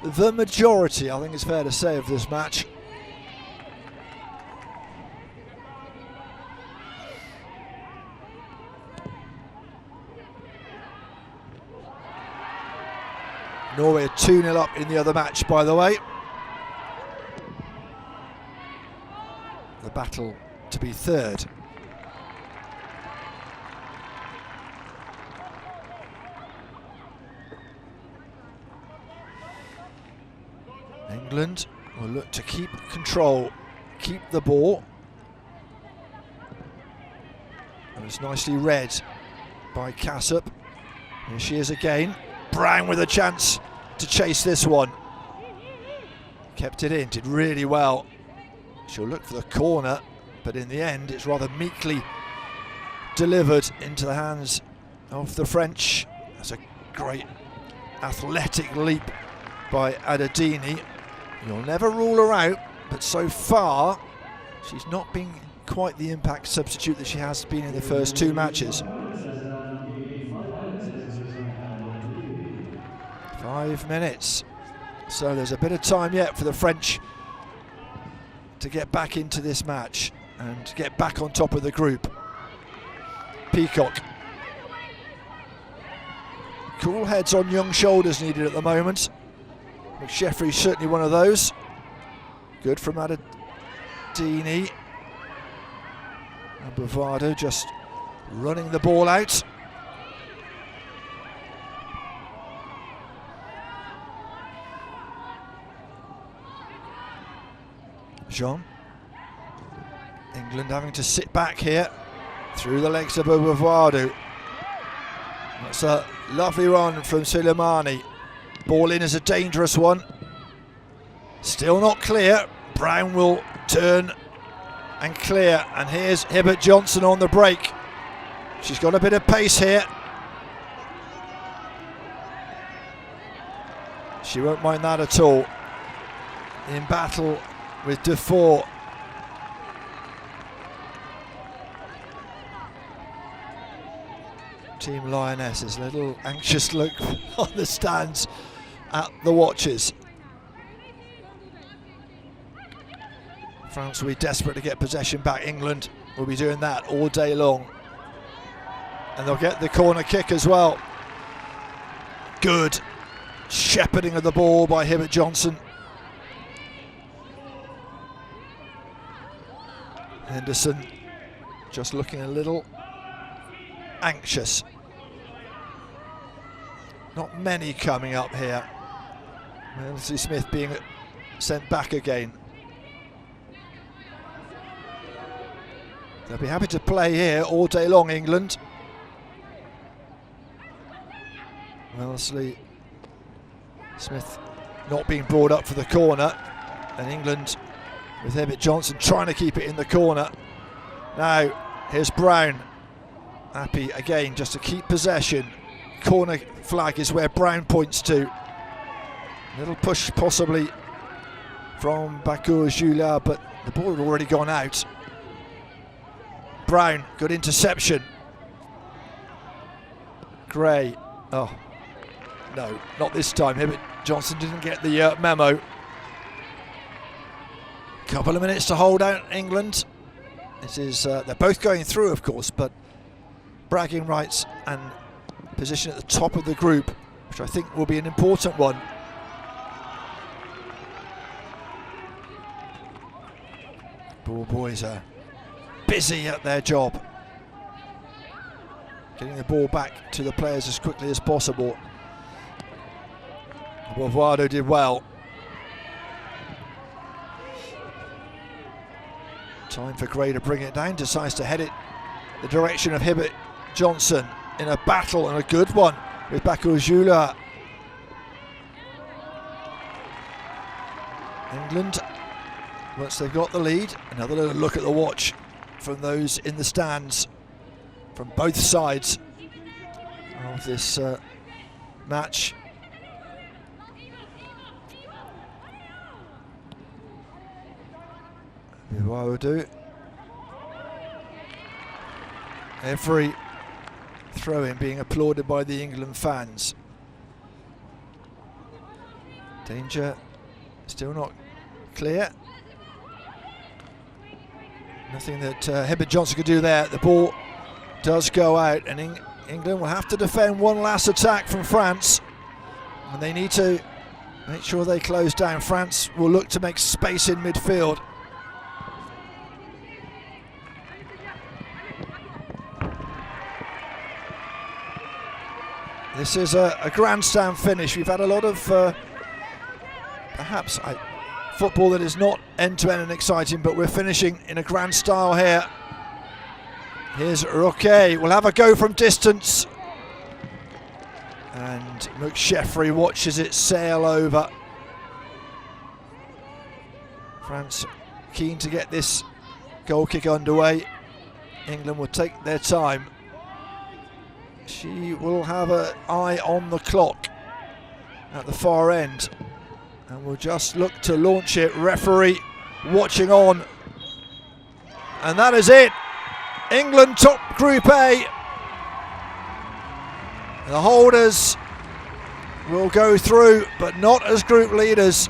the majority, I think it's fair to say, of this match. Norway are 2-0 up in the other match, by the way. The battle to be third. England will look to keep control, keep the ball. It was nicely read by Cassup. Here she is again. Brown with a chance to chase this one. Kept it in, did really well. She'll look for the corner, but in the end it's rather meekly delivered into the hands of the French. That's a great athletic leap by Adadini. You'll never rule her out, but so far she's not been quite the impact substitute that she has been in the first two matches. 5 minutes, so there's a bit of time yet for the French to get back into this match and get back on top of the group. Peacock. Cool heads on young shoulders needed at the moment. McSheffrey's certainly one of those. Good from Adadini. And Bovado just running the ball out. Jean. England having to sit back here through the legs of Bovado. That's a lovely run from Soleimani. Ball in is a dangerous one. Still not clear. Brown will turn and clear. And here's Hibbert Johnson on the break. She's got a bit of pace here. She won't mind that at all. In battle with Dufour. Team Lionesses, a little anxious look on the stands at the watches. France will be desperate to get possession back. England will be doing that all day long. And they'll get the corner kick as well. Good shepherding of the ball by Hibbert Johnson. Henderson just looking a little anxious. Not many coming up here. Elsie Smith being sent back again. They'll be happy to play here all day long, England. Wellesley Smith not being brought up for the corner, and England with Hibbert Johnson trying to keep it in the corner. Now here's Brown, happy again just to keep possession. Corner flag is where Brown points to. Little push possibly from Bakour Jula, but the ball had already gone out. Brown, good interception. Gray, oh no, not this time. Hibbert Johnson didn't get the memo. Couple of minutes to hold out England. This is they're both going through, of course, but bragging rights and position at the top of the group, which I think will be an important one. Ball boys are busy at their job, getting the ball back to the players as quickly as possible. Bovado did well. Time for Gray to bring it down, decides to head it the direction of Hibbert Johnson in a battle, and a good one with Bakour Jula. England, once they've got the lead, another little look at the watch from those in the stands from both sides of this match. What I will do. Every throw-in being applauded by the England fans. Danger still not clear. Nothing that Hibbert Johnson could do there. The ball does go out, and England will have to defend one last attack from France, and they need to make sure they close down. France will look to make space in midfield. This is a grandstand finish. We've had a lot of perhaps football that is not end-to-end and exciting, but we're finishing in a grand style here. Here's Roquet, will have a go from distance, and McSheffrey watches it sail over. France keen to get this goal kick underway. England will take their time. She will have an eye on the clock at the far end, and will just look to launch it. Referee watching on, and that is it. England top Group A. The holders will go through, but not as group leaders.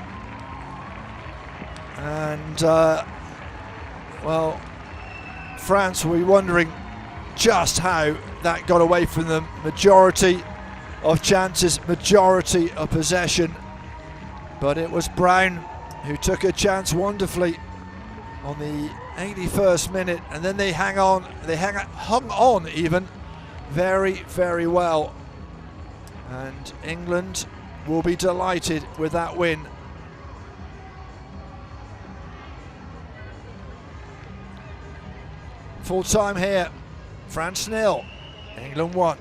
And well, France will be wondering just how that got away from them. Majority of chances, majority of possession, but it was Brown who took a chance wonderfully on the 81st minute, and then they hung on even very, very well, and England will be delighted with that win. Full time here, France 0, England 1.